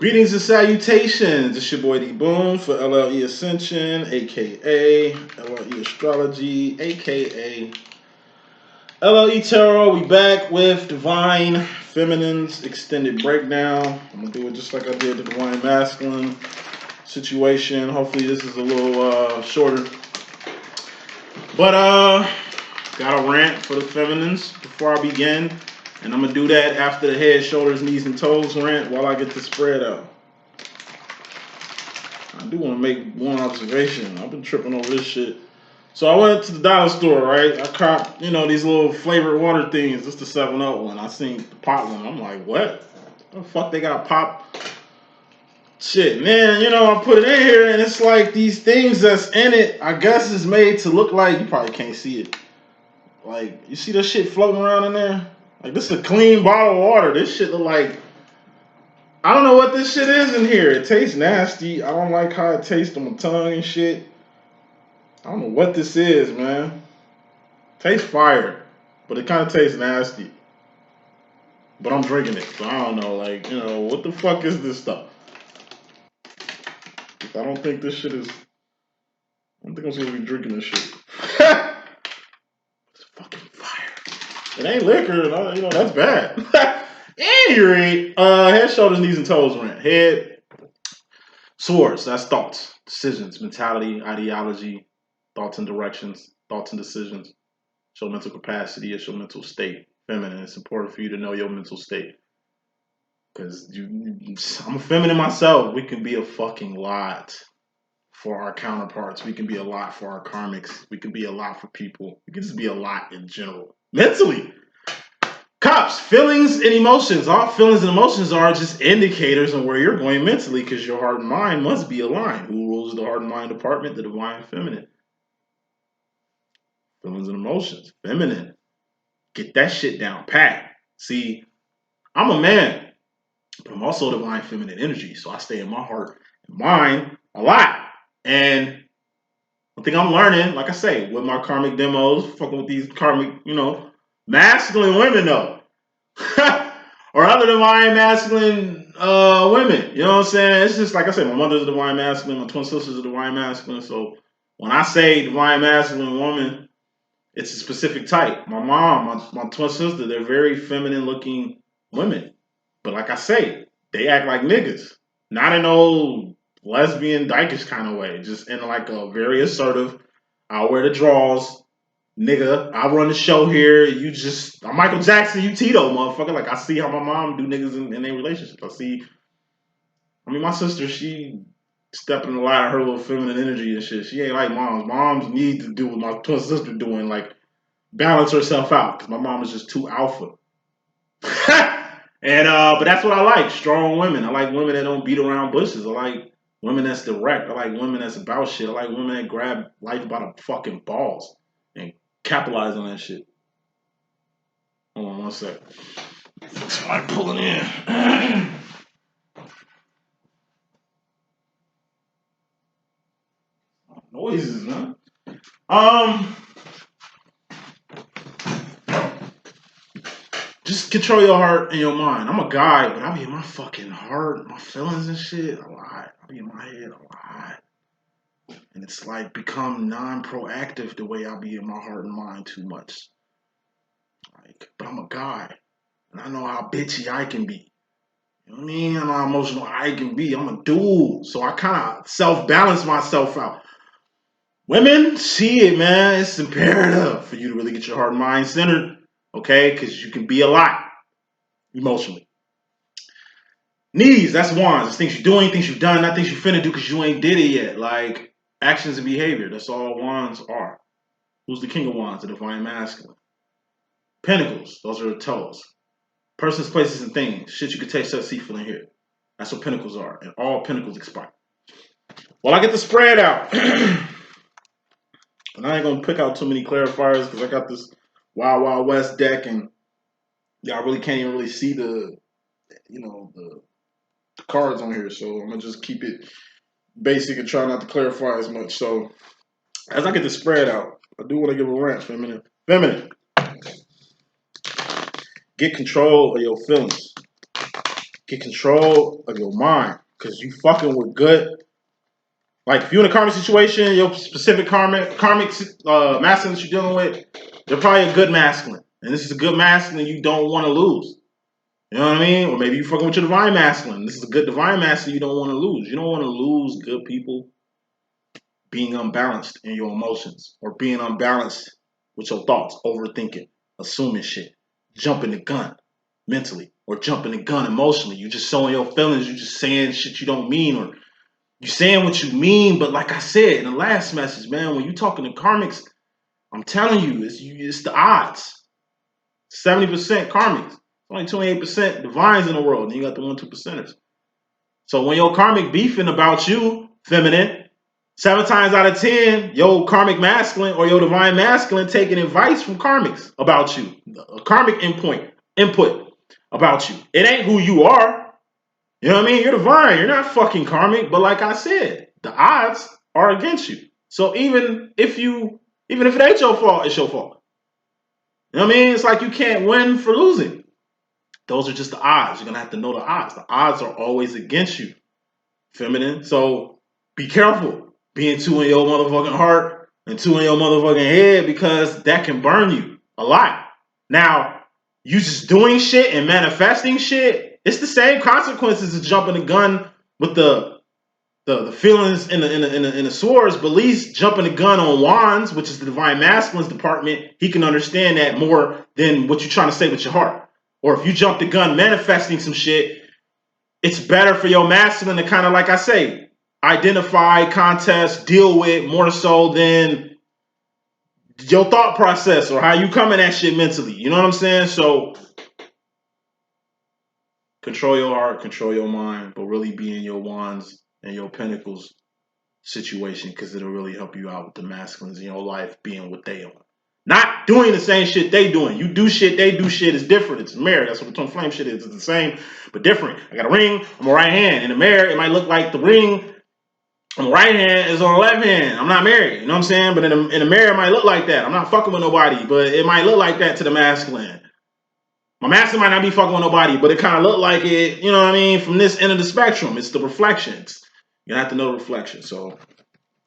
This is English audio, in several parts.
Greetings and salutations. It's your boy D.Boom for LLE.Ascension, aka LLE Astrology, aka LLE Tarot. We back with Divine Feminine's extended breakdown. I'm gonna do it just like I did the Divine Masculine situation. Hopefully this is a little shorter. But got a rant for the feminines before I begin. And I'm going to do that after the head, shoulders, knees, and toes rant while I get the spread out. I do want to make one observation. I've been tripping over this shit. So I went to the dollar store, right? I caught, these little flavored water things. Just the 7-Up one. I seen the pop one. I'm like, what? The fuck they got pop? Shit, man, I put it in here and it's like these things that's in it, I guess is made to look like, you probably can't see it. Like, you see that shit floating around in there? Like, this is a clean bottle of water. This shit look like, I don't know what this shit is in here. It tastes nasty. I don't like how it tastes on my tongue and shit. I don't know what this is, man. Tastes fire, but it kind of tastes nasty. But I'm drinking it, so I don't know. Like, what the fuck is this stuff? I don't think this shit is. I don't think I'm supposed to be drinking this shit. It's fucking fire. It ain't liquor, that's bad. Any rate, head, shoulders, knees, and toes rant. Head, swords, that's thoughts, decisions, mentality, ideology, thoughts and directions, thoughts and decisions. Show mental capacity, it's your mental state. Feminine, it's important for you to know your mental state. Because I'm a feminine myself. We can be a fucking lot for our counterparts. We can be a lot for our karmics. We can be a lot for people. We can just be a lot in general. Mentally. Cops, feelings and emotions. All feelings and emotions are just indicators on where you're going mentally because your heart and mind must be aligned. Who rules the heart and mind department? The divine feminine. Feelings and emotions. Feminine. Get that shit down pat. See, I'm a man, but I'm also divine feminine energy. So I stay in my heart and mind a lot. And one thing I'm learning, like I say, with my karmic demos, fucking with these karmic, masculine women though. Or other divine masculine women. You know what I'm saying? It's just like I said, my mother's a divine masculine, my twin sister's a divine masculine. So when I say divine masculine woman, it's a specific type. My mom, my twin sister, they're very feminine looking women. But like I say, they act like niggas. Not in no lesbian dykish kind of way. Just in like a very assertive, I'll wear the draws, nigga, I run the show here. I'm Michael Jackson, you Tito, motherfucker. Like, I see how my mom do niggas in their relationships. My sister, she stepping a lot of her little feminine energy and shit. She ain't like moms. Moms need to do what my twin sister doing, like, balance herself out. Because my mom is just too alpha. But that's what I like. Strong women. I like women that don't beat around bushes. I like women that's direct. I like women that's about shit. I like women that grab life by the fucking balls and capitalize on that shit. Hold on one sec. Somebody pulling in. Noises, man. Just control your heart and your mind. I'm a guy, but I be in my fucking heart, my feelings and shit a lot. I be in my head a lot. And it's like become non-proactive the way I be in my heart and mind too much. But I'm a guy. And I know how bitchy I can be. You know what I mean? I know how emotional I can be. I'm a dude. So I kind of self-balance myself out. Women, see it, man. It's imperative for you to really get your heart and mind centered. Okay? Because you can be a lot emotionally. Knees, that's wands. It's things you're doing, things you've done, not things you finna do because you ain't did it yet. Like actions and behavior. That's all wands are. Who's the king of wands? The divine masculine. Pentacles, those are the toes. Persons, places, and things. Shit you can taste, touch, see, feel, and hear. That's what pentacles are. And all pentacles expire. Well, I get the spread out. And I ain't gonna pick out too many clarifiers because I got this Wild Wild West deck and y'all really can't even really see the cards on here. So I'm gonna just keep it basic and try not to clarify as much. So as I get the spread out, I do want to give a rant for a minute. Feminine. Get control of your feelings. get control of your mind. Because you fucking with good. Like, if you're in a karmic situation, your specific karmic masculine that you're dealing with, they're probably a good masculine. And this is a good masculine you don't want to lose. You know what I mean? Or maybe you're fucking with your divine masculine. This is a good divine masculine you don't want to lose. You don't want to lose good people being unbalanced in your emotions or being unbalanced with your thoughts, overthinking, assuming shit, jumping the gun mentally or jumping the gun emotionally. You just showing your feelings. You just saying shit you don't mean, or you saying what you mean. But like I said in the last message, man, when you talking to karmics, I'm telling you, it's the odds. 70% karmics. Only 28% divines in the world. And you got the 1-2%ers. So when your karmic beefing about you, feminine, 7 times out of 10, your karmic masculine or your divine masculine taking advice from karmics about you. A karmic input about you. It ain't who you are. You know what I mean? You're divine. You're not fucking karmic. But like I said, the odds are against you. So even if it ain't your fault, it's your fault. You know what I mean? It's like you can't win for losing. Those are just the odds. You're going to have to know the odds. The odds are always against you, feminine. So be careful being 2 in your motherfucking heart and 2 in your motherfucking head, because that can burn you a lot. Now, you just doing shit and manifesting shit, it's the same consequences as jumping the gun with the feelings in the swords, but at least jumping the gun on wands, which is the divine masculine's department, he can understand that more than what you're trying to say with your heart. Or if you jump the gun manifesting some shit, it's better for your masculine to kind of, like I say, identify, contest, deal with more so than your thought process or how you come in that shit mentally. You know what I'm saying? So control your heart, control your mind, but really be in your wands and your pentacles situation, because it'll really help you out with the masculines in your life being what they are. Not doing the same shit they doing. You do shit, they do shit. It's different. It's a mirror. That's what the twin flame shit is. It's the same, but different. I got a ring on my right hand. In the mirror, it might look like the ring on the right hand is on the left hand. I'm not married. You know what I'm saying? But in the mirror, it might look like that. I'm not fucking with nobody, but it might look like that to the masculine. My masculine might not be fucking with nobody, but it kind of look like it, you know what I mean, from this end of the spectrum. It's the reflections. You have to know the reflection. So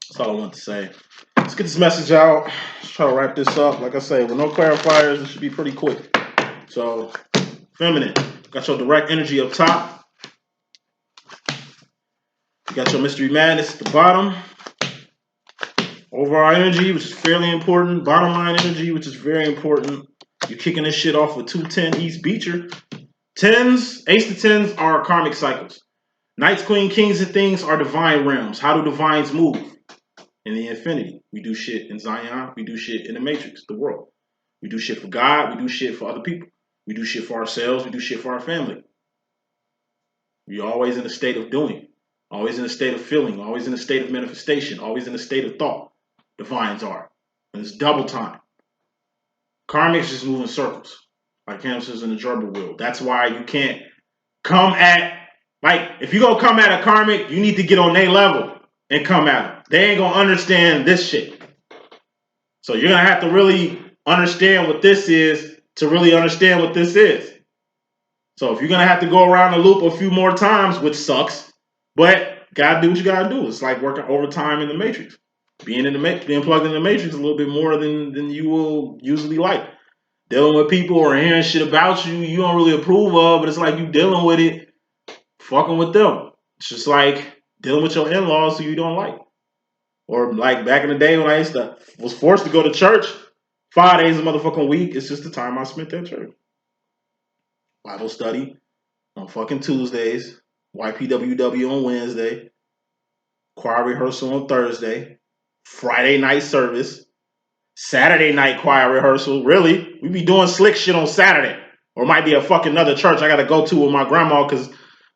that's all I want to say. Let's get this message out. Let's try to wrap this up. Like I say, with no clarifiers, it should be pretty quick. So, feminine, got your direct energy up top. You got your mystery madness at the bottom. Overall energy, which is fairly important. Bottom line energy, which is very important. You're kicking this shit off with 210 East Beecher. 10s, ace to 10s are karmic cycles. Knights, queen, kings, and things are divine realms. How do divines move? In the infinity. We do shit in Zion. We do shit in the matrix, the world. We do shit for God. We do shit for other people. We do shit for ourselves. We do shit for our family. We're always in a state of doing. Always in a state of feeling. Always in a state of manifestation. Always in a state of thought. Divines are. And it's double time. Karmics just move in circles. Like hamsters in the gerbil wheel. That's why you can't come at, like, if you're going to come at a karmic, you need to get on their level and come at them. They ain't gonna understand this shit. So you're gonna have to really understand what this is to really understand what this is. So if you're gonna have to go around the loop a few more times, which sucks, but gotta do what you gotta do. It's like working overtime in the matrix. Being plugged in the matrix a little bit more than you will usually like. Dealing with people or hearing shit about you you don't really approve of, but it's like you dealing with it, fucking with them. It's just like dealing with your in-laws who you don't like. Or like back in the day when I was forced to go to church 5 days a motherfucking week. It's just the time I spent at church. Bible study on fucking Tuesdays. YPWW on Wednesday. Choir rehearsal on Thursday. Friday night service. Saturday night choir rehearsal. Really? We be doing slick shit on Saturday. Or it might be a fucking another church I gotta go to with my grandma, because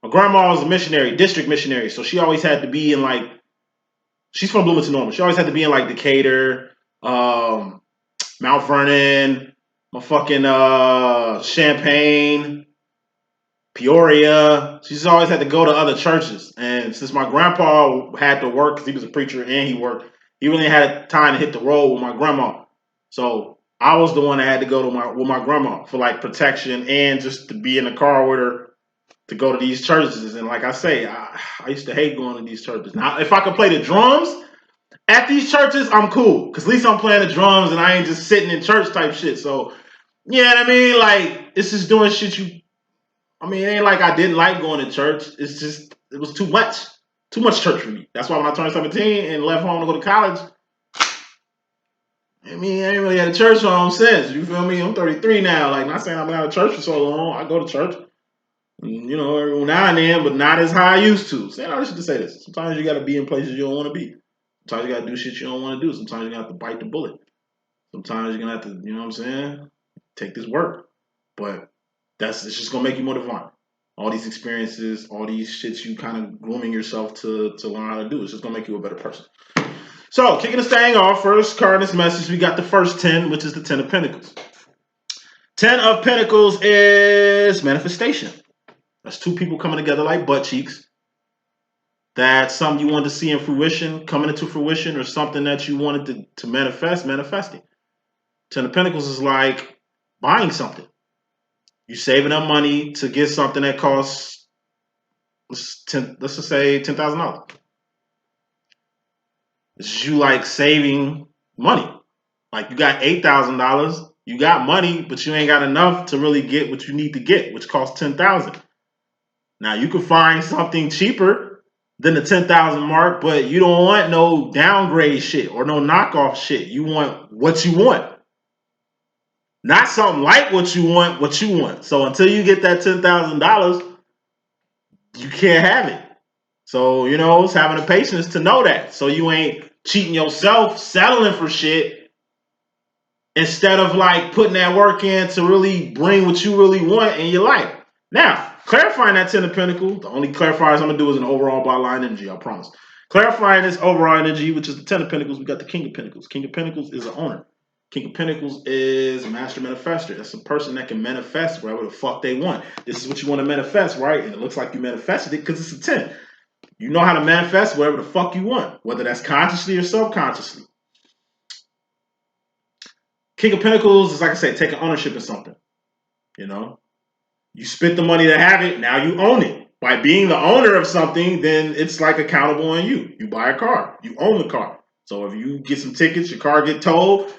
my grandma was a missionary, district missionary. So she always had to be in like, she's from Bloomington Normal. She always had to be in like Decatur, Mount Vernon, my fucking Champaign, Peoria. She's always had to go to other churches. And since my grandpa had to work because he was a preacher and he worked, he really had time to hit the road with my grandma. So I was the one that had to go to with my grandma for like protection and just to be in the car with her to go to these churches. And like I say, I used to hate going to these churches. Now, if I could play the drums at these churches, I'm cool. Because at least I'm playing the drums and I ain't just sitting in church type shit. So, yeah, I mean, like, it's just doing shit you. I mean, it ain't like I didn't like going to church. It's just, it was too much. Too much church for me. That's why when I turned 17 and left home to go to college, I mean, I ain't really had a church home since. You feel me? I'm 33 now. Like, not saying I've been out of church for so long. I go to church, you know, every now and then, but not as high I used to. Saying all this shit to say this. Sometimes you got to be in places you don't want to be. Sometimes you got to do shit you don't want to do. Sometimes you're going to have to bite the bullet. Sometimes you're going to have to, you know what I'm saying, take this work. But it's just going to make you more divine. All these experiences, all these shits you kind of grooming yourself to learn how to do. It's just going to make you a better person. So, kicking this thing off, first card in this message, we got the first 10, which is the 10 of Pentacles. 10 of Pentacles is manifestation. That's two people coming together like butt cheeks. That's something you wanted to see in fruition, coming into fruition, or something that you wanted to manifest, manifesting. 10 of Pentacles is like buying something. You saving up money to get something that costs, let's just say $10,000. It's you like saving money. Like you got $8,000, you got money, but you ain't got enough to really get what you need to get, which costs $10,000. Now you can find something cheaper than the 10,000 mark, but you don't want no downgrade shit or no knockoff shit. You want what you want. Not something like what you want, what you want. So until you get that $10,000, you can't have it. So, you know, it's having the patience to know that. So you ain't cheating yourself, settling for shit, instead of like putting that work in to really bring what you really want in your life. Now, clarifying that 10 of Pentacles, the only clarifiers I'm going to do is an overall byline energy, I promise. Clarifying this overall energy, which is the 10 of Pentacles, we got the King of Pentacles. King of Pentacles is an owner. King of Pentacles is a master manifester. That's a person that can manifest whatever the fuck they want. This is what you want to manifest, right? And it looks like you manifested it because it's a 10. You know how to manifest whatever the fuck you want, whether that's consciously or subconsciously. King of Pentacles is, like I said, taking ownership of something. You know, you spent the money to have it, now you own it. By being the owner of something, then it's like accountable on you. You buy a car, you own the car. So if you get some tickets, your car get towed,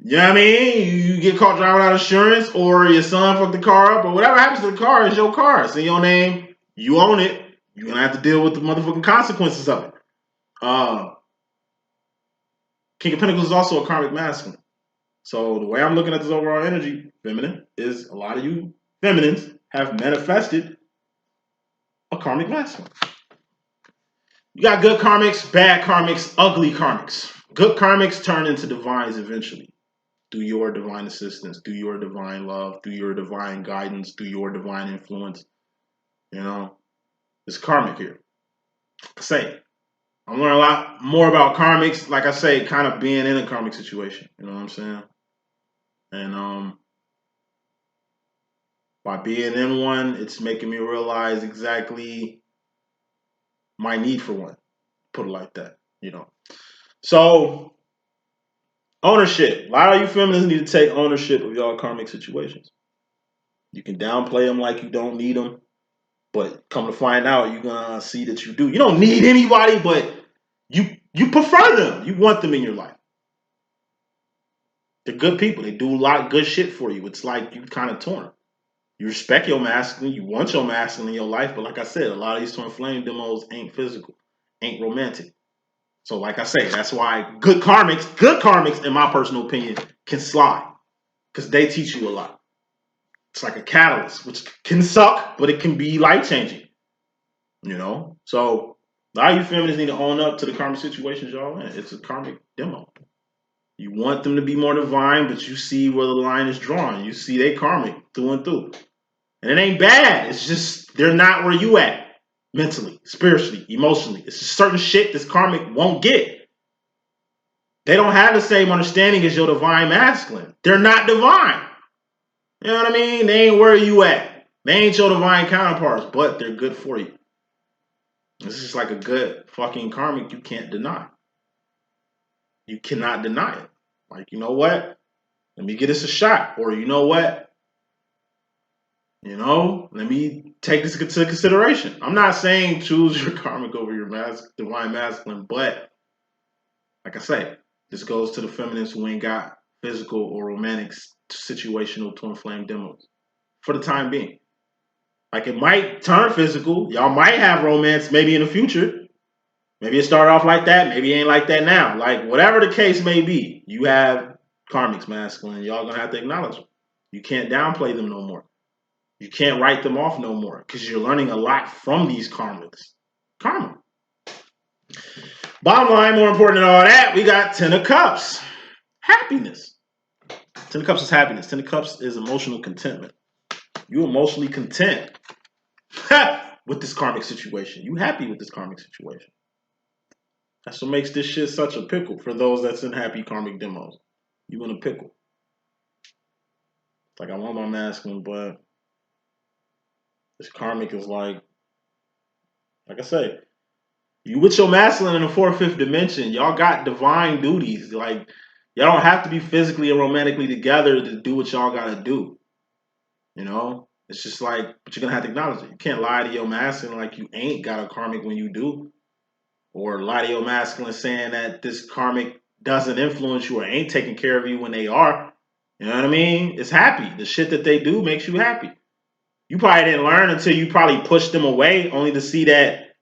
you know what I mean? You get caught driving without insurance, or your son fucked the car up, or whatever happens to the car is your car. It's in your name. You own it. You're going to have to deal with the motherfucking consequences of it. King of Pentacles is also a karmic masculine. So the way I'm looking at this overall energy, feminine, is a lot of you feminines have manifested a karmic masculine. You got good karmics, bad karmics, ugly karmics. Good karmics turn into divines eventually. Through your divine assistance, through your divine love, through your divine guidance, through your divine influence. You know, it's karmic here. Say, I'm learning a lot more about karmics, like I say, kind of being in a karmic situation. You know what I'm saying? And by being in one, it's making me realize exactly my need for one. Put it like that, you know. So, ownership. A lot of you feminists need to take ownership of y'all karmic situations. You can downplay them like you don't need them, but come to find out, you're gonna see that you do. You don't need anybody, but you prefer them. You want them in your life. They're good people. They do a lot of good shit for you. It's like you kind of torn. You respect your masculine. You want your masculine in your life. But like I said, a lot of these twin flame demos ain't physical, ain't romantic. So like I say, that's why good karmics, in my personal opinion, can slide. Because they teach you a lot. It's like a catalyst, which can suck, but it can be life-changing. You know? So a lot of you feminists need to own up to the karmic situations y'all in. It's a karmic demo. You want them to be more divine, but you see where the line is drawn. You see they karmic through and through. And it ain't bad. It's just they're not where you at mentally, spiritually, emotionally. It's just certain shit this karmic won't get. They don't have the same understanding as your divine masculine. They're not divine. You know what I mean? They ain't where you at. They ain't your divine counterparts, but they're good for you. This is like a good fucking karmic you can't deny. You cannot deny it. Like, you know what? Let me get this a shot. Or you know what? You know, let me take this into consideration. I'm not saying choose your karmic over your divine masculine, but like I say, this goes to the feminists who ain't got physical or romantic situational twin flame demos for the time being. Like it might turn physical. Y'all might have romance maybe in the future. Maybe it started off like that. Maybe it ain't like that now. Like whatever the case may be, you have karmics masculine. Y'all gonna have to acknowledge them. You can't downplay them no more. You can't write them off no more because you're learning a lot from these karmics. Karma. Bottom line, more important than all that, we got Ten of Cups. Happiness. Ten of Cups is happiness. Ten of Cups is emotional contentment. You emotionally content with this karmic situation. You happy with this karmic situation. That's what makes this shit such a pickle for those that's in happy karmic demos. You in a pickle. It's like I want my masculine, but this karmic is like I say, you with your masculine in the fourth, fifth dimension, y'all got divine duties. Like y'all don't have to be physically and romantically together to do what y'all gotta do. You know? It's just like, but you're gonna have to acknowledge it. You can't lie to your masculine like you ain't got a karmic when you do. Or lie to your masculine saying that this karmic doesn't influence you or ain't taking care of you when they are. You know what I mean? It's happy. The shit that they do makes you happy. You probably didn't learn until you probably pushed them away, only to see that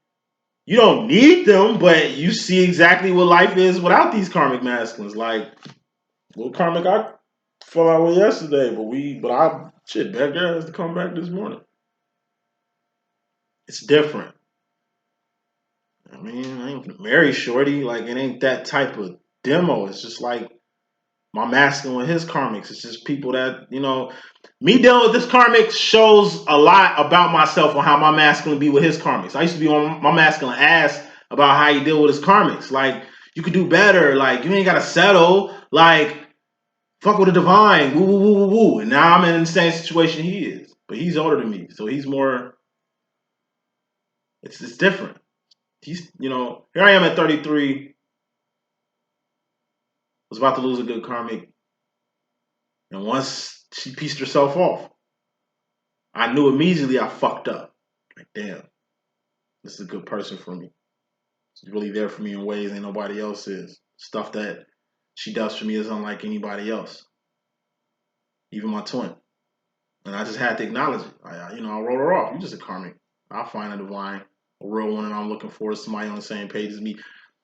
you don't need them, but you see exactly what life is without these karmic masculines. Like, little karmic I fell out with yesterday, but I begged her ass to come back this morning. It's different. I mean, I ain't marry shorty. Like, it ain't that type of demo. It's just like my masculine with his karmics. It's just people that, you know, me dealing with this karmic shows a lot about myself on how my masculine be with his karmics. I used to be on my masculine ass about how he deal with his karmics. Like, you could do better. Like, you ain't got to settle. Like, fuck with the divine. Woo, woo, woo, woo, woo. And now I'm in the same situation he is. But he's older than me. So he's more, it's different. He's, you know, here I am at 33. Was about to lose a good karmic. And once she pieced herself off, I knew immediately I fucked up. Like, damn, this is a good person for me. She's really there for me in ways ain't nobody else is. Stuff that she does for me is unlike anybody else, even my twin. And I just had to acknowledge it. I wrote her off. You're just a karmic. I'll find a divine, a real one, and I'm looking for somebody on the same page as me.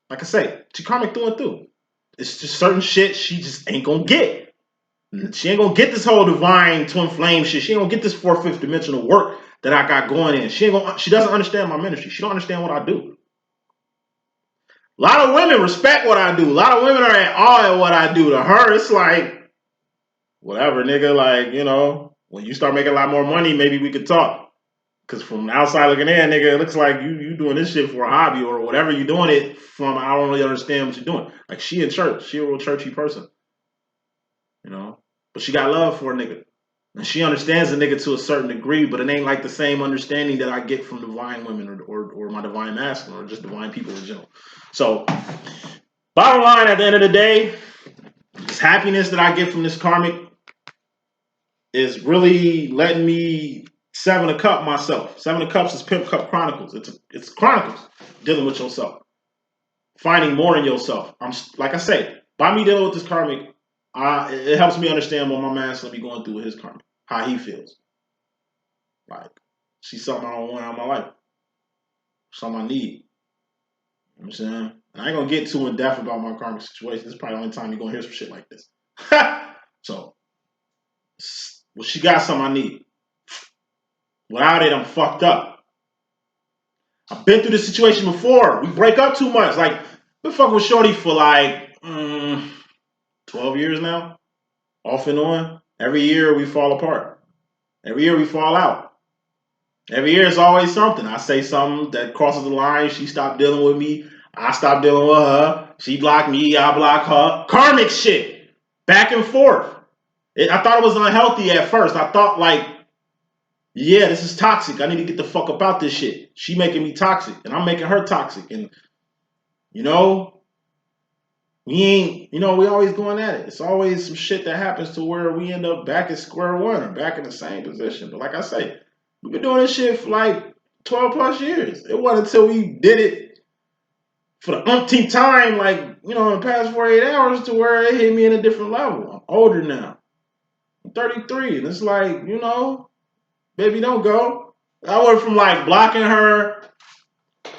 Like I say, she karmic through and through. It's just certain shit she just ain't gonna get. She ain't gonna get this whole divine twin flame shit. She ain't gonna get this fourth, fifth dimensional work that I got going in. She doesn't understand my ministry. She don't understand what I do. A lot of women respect what I do. A lot of women are at awe at what I do. To her, it's like, whatever, nigga. Like, you know, when you start making a lot more money, maybe we could talk. Cause from the outside looking in, nigga, it looks like you doing this shit for a hobby or whatever you're doing it from. I don't really understand what you're doing. Like, she in church. She a real churchy person. You know? But she got love for a nigga. And she understands the nigga to a certain degree, but it ain't like the same understanding that I get from divine women or my divine masculine or just divine people in general. So, bottom line, at the end of the day, this happiness that I get from this karmic is really letting me Seven of Cup myself. Seven of Cups is Pimp Cup Chronicles. It's chronicles dealing with yourself, finding more in yourself. I'm like I say, by me dealing with this karmic, it helps me understand what my masculine be going through with his karmic, how he feels. Like, she's something I don't want out of my life. Something I need. You know what I'm saying? And I ain't gonna get too in depth about my karmic situation. This is probably the only time you're gonna hear some shit like this. So, well, she got something I need. Without it, I'm fucked up. I've been through this situation before. We break up too much. Like, been fucking with Shorty for like 12 years now. Off and on. Every year we fall apart. Every year we fall out. Every year it's always something. I say something that crosses the line. She stopped dealing with me. I stopped dealing with her. She blocked me. I block her. Karmic shit. Back and forth. I thought it was unhealthy at first. I thought like, yeah, this is toxic. I need to get the fuck up out this shit. She making me toxic and I'm making her toxic. And, you know, We ain't, we always going at it. It's always some shit that happens to where we end up back at square one or back in the same position. But like I say, we've been doing this shit for like 12 plus years. It wasn't until we did it for the umpteenth time, like, in the past 48 hours to where it hit me in a different level. I'm older now. I'm 33. And it's like, baby, don't go. I went from like blocking her.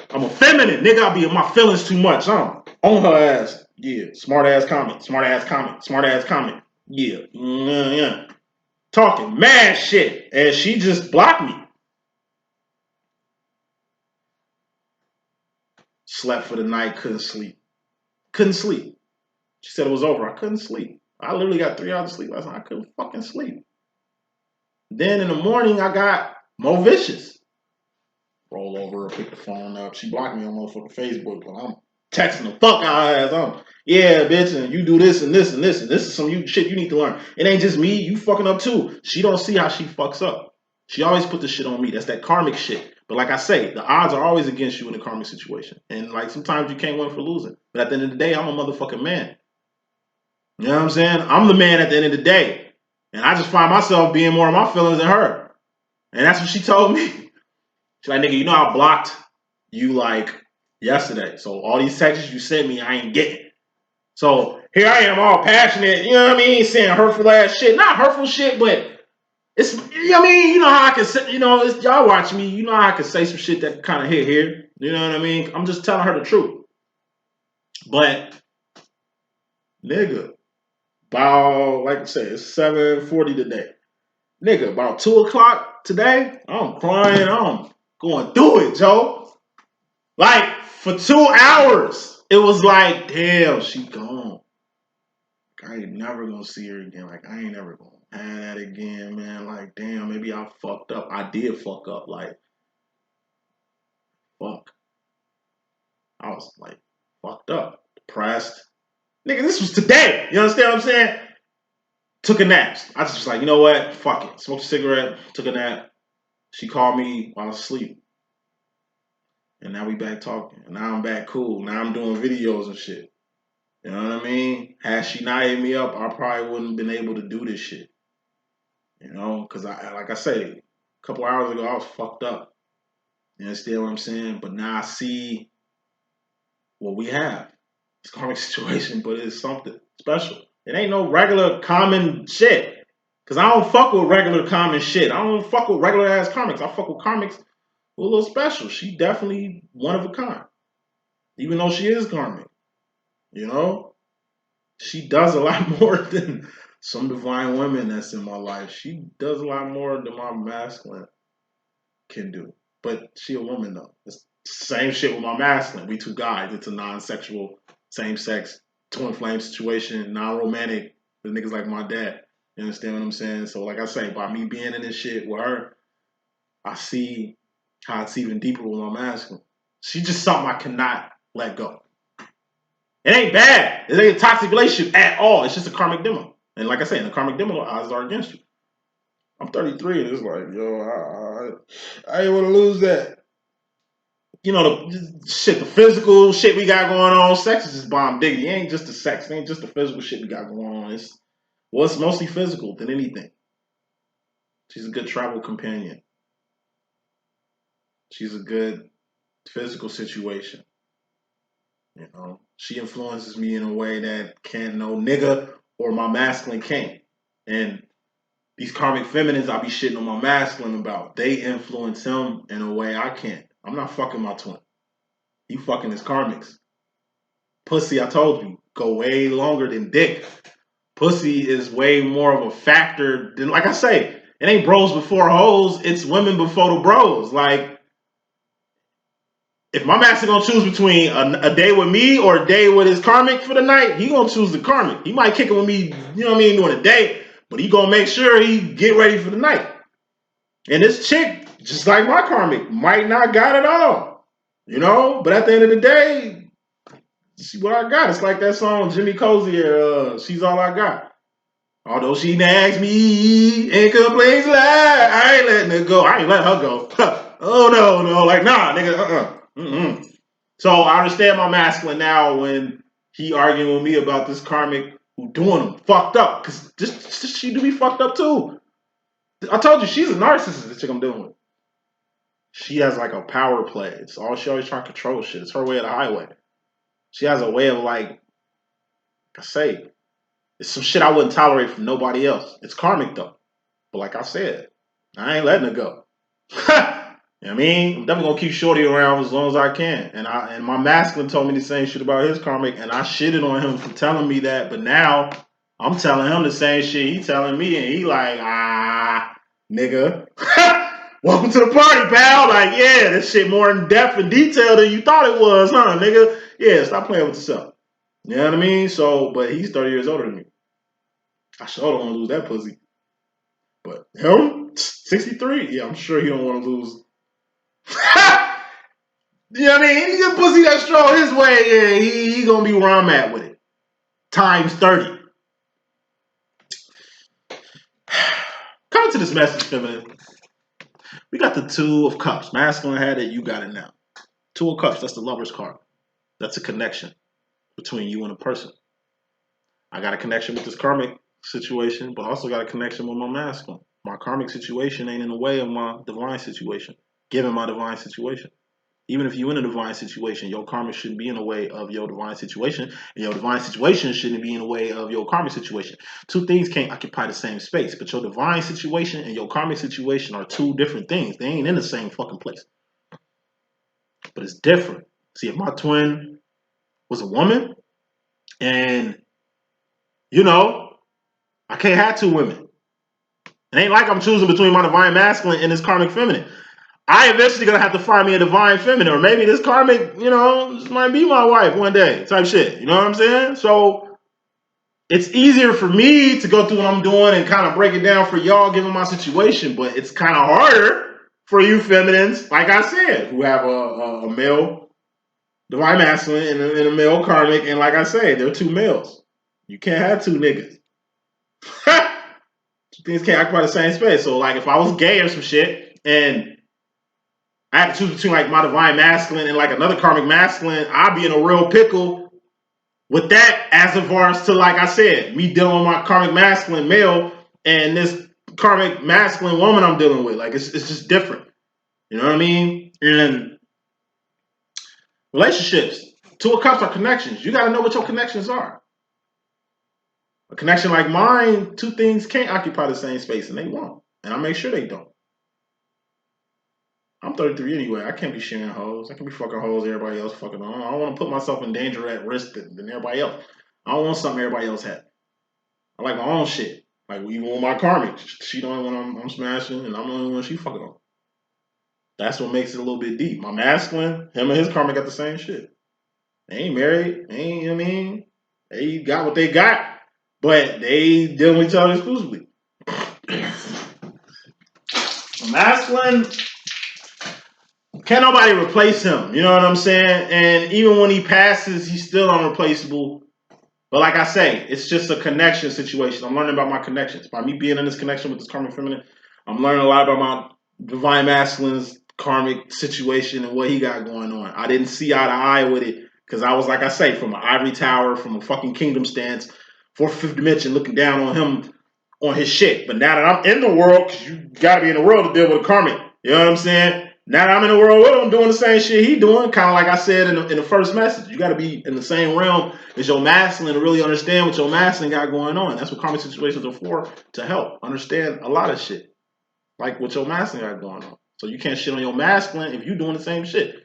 I'm a feminine. Nigga, I be in my feelings too much. I'm on her ass. Yeah. Smart ass comment. Smart ass comment. Smart ass comment. Yeah. Yeah. Talking mad shit. And she just blocked me. Slept for the night. Couldn't sleep. Couldn't sleep. She said it was over. I couldn't sleep. I literally got 3 hours of sleep last night. I couldn't fucking sleep. Then in the morning, I got more vicious. Roll over, pick the phone up. She blocked me on motherfucking Facebook, but I'm texting the fuck out of her ass. Yeah, bitch, and you do this and this and this, and this is some shit you need to learn. It ain't just me, you fucking up too. She don't see how she fucks up. She always put the shit on me. That's that karmic shit. But like I say, the odds are always against you in a karmic situation. And like sometimes you can't win for losing. But at the end of the day, I'm a motherfucking man. You know what I'm saying? I'm the man at the end of the day. And I just find myself being more of my feelings than her. And that's what she told me. She's like, nigga, I blocked you like yesterday. So all these texts you sent me, I ain't getting. So here I am all passionate, you know what I mean? Saying hurtful ass shit. Not hurtful shit, but it's, you know what I mean? You know how I can say, y'all watch me. You know how I can say some shit that kind of hit here. You know what I mean? I'm just telling her the truth. But, nigga, about, like I said, it's 7:40 today. Nigga, about 2 o'clock today, I'm crying. I'm going through it, Joe. Like, for 2 hours, it was like, damn, she gone. I ain't never gonna see her again. Like, I ain't never gonna have that again, man. Like, damn, maybe I fucked up. I did fuck up. Like, fuck. I was, like, fucked up, depressed. Nigga, this was today. You understand what I'm saying? Took a nap. I just was like, you know what? Fuck it. Smoked a cigarette, took a nap. She called me while I was asleep. And now we back talking. And now I'm back cool. Now I'm doing videos and shit. You know what I mean? Had she not hit me up, I probably wouldn't have been able to do this shit. Because like I say, a couple hours ago, I was fucked up. You understand what I'm saying? But now I see what we have. It's a karmic situation, but it's something special. It ain't no regular common shit. Because I don't fuck with regular common shit. I don't fuck with regular ass comics. I fuck with comics with a little special. She definitely one of a kind. Even though she is karmic. She does a lot more than some divine women that's in my life. She does a lot more than my masculine can do. But she a woman though. It's the same shit with my masculine. We two guys. It's a non-sexual, same-sex, twin flame situation, non-romantic. The niggas like my dad. You understand what I'm saying? So like I say, by me being in this shit with her, I see how it's even deeper with my masculine. She's just something I cannot let go. It ain't bad. It ain't a toxic relationship at all. It's just a karmic demo. And like I said, in the karmic demo, odds are against you. I'm 33 and it's like, yo, I ain't want to lose that. The physical shit we got going on. Sex is just bomb diggity. It ain't just the sex. It ain't just the physical shit we got going on. It's mostly physical than anything. She's a good travel companion. She's a good physical situation. She influences me in a way that can't no nigga or my masculine can't. And these karmic feminines I be shitting on my masculine about, they influence him in a way I can't. I'm not fucking my twin. He fucking his karmics. Pussy, I told you, go way longer than dick. Pussy is way more of a factor than, like I say, it ain't bros before hoes, it's women before the bros. Like, if my master gonna choose between a day with me or a day with his karmic for the night, he gonna choose the karmic. He might kick it with me, you know what I mean, during the day, but he gonna make sure he get ready for the night. And this chick, just like my karmic, might not got it all, But at the end of the day, see what I got. It's like that song Jimmy Cozier, She's All I Got. Although she nags me and complains like I ain't letting her go. I ain't letting her go. Oh no, like nah, nigga, Mm-mm. So I understand my masculine now when he arguing with me about this karmic who doing them fucked up. Because she do be fucked up too. I told you, she's a narcissist, the chick I'm dealing with. She has like a power play. It's all she always trying to control shit. It's her way of the highway. She has a way of like I say, it's some shit I wouldn't tolerate from nobody else. It's karmic though. But like I said, I ain't letting it go. You know what I mean? I'm definitely gonna keep Shorty around as long as I can. And my masculine told me the same shit about his karmic, and I shitted on him for telling me that. But now I'm telling him the same shit he telling me, and he like, nigga. Welcome to the party, pal. Like, yeah, this shit more in depth and detail than you thought it was, huh, nigga? Yeah, stop playing with yourself. You know what I mean? So, but he's 30 years older than me. I sure don't want to lose that pussy. But him, 63, yeah, I'm sure he don't want to lose. You know what I mean? Any good pussy that stroll his way, yeah, he gonna be where I'm at with it. Times 30. Coming to this message, feminine. We got the Two of Cups. Masculine had it, you got it now. Two of Cups, that's the lover's card. That's a connection between you and a person. I got a connection with this karmic situation, but also got a connection with my masculine. My karmic situation ain't in the way of my divine situation, given my divine situation. Even if you're in a divine situation, your karma shouldn't be in the way of your divine situation, and your divine situation shouldn't be in the way of your karmic situation. Two things can't occupy the same space, but your divine situation and your karmic situation are two different things. They ain't in the same fucking place. But it's different. See, if my twin was a woman, and, you know, I can't have two women. It ain't like I'm choosing between my divine masculine and this karmic feminine. I eventually gonna have to find me a divine feminine, or maybe this karmic, you know, this might be my wife one day, type shit. You know what I'm saying? So it's easier for me to go through what I'm doing and kind of break it down for y'all, given my situation. But it's kind of harder for you feminines, like I said, who have a male divine masculine and a male karmic. And like I say, they're two males. You can't have two niggas. Things can't occupy the same space. So like, if I was gay or some shit, and I had to choose between like my divine masculine and like another karmic masculine, I'd be in a real pickle with that, as far as to, like I said, me dealing with my karmic masculine male and this karmic masculine woman I'm dealing with. Like, it's just different. You know what I mean? And relationships, Two of Cups are connections. You got to know what your connections are. A connection like mine, two things can't occupy the same space, and they won't. And I make sure they don't. I'm 33 anyway. I can't be sharing hoes. I can be fucking hoes everybody else fucking on. I don't want to put myself in danger at risk than everybody else. I don't want something everybody else had. I like my own shit. Like, even with my karmic, she the only one I'm smashing, and I'm the only one she fucking on. That's what makes it a little bit deep. My masculine, him and his karmic got the same shit. They ain't married. They ain't, you know what I mean? They got what they got, but they dealing with each other exclusively. Masculine, can't nobody replace him. You know what I'm saying? And even when he passes, he's still unreplaceable. But like I say, it's just a connection situation. I'm learning about my connections. By me being in this connection with this karmic feminine, I'm learning a lot about my divine masculine's karmic situation and what he got going on. I didn't see eye to eye with it because I was, like I say, from an ivory tower, from a fucking kingdom stance, fourth, fifth dimension, looking down on him, on his shit. But now that I'm in the world, because you got to be in the world to deal with a karmic. You know what I'm saying? Now that I'm in the world with him, doing the same shit he doing, kind of like I said in the first message. You got to be in the same realm as your masculine to really understand what your masculine got going on. That's what karmic situations are for, to help understand a lot of shit, like what your masculine got going on. So you can't shit on your masculine if you doing the same shit.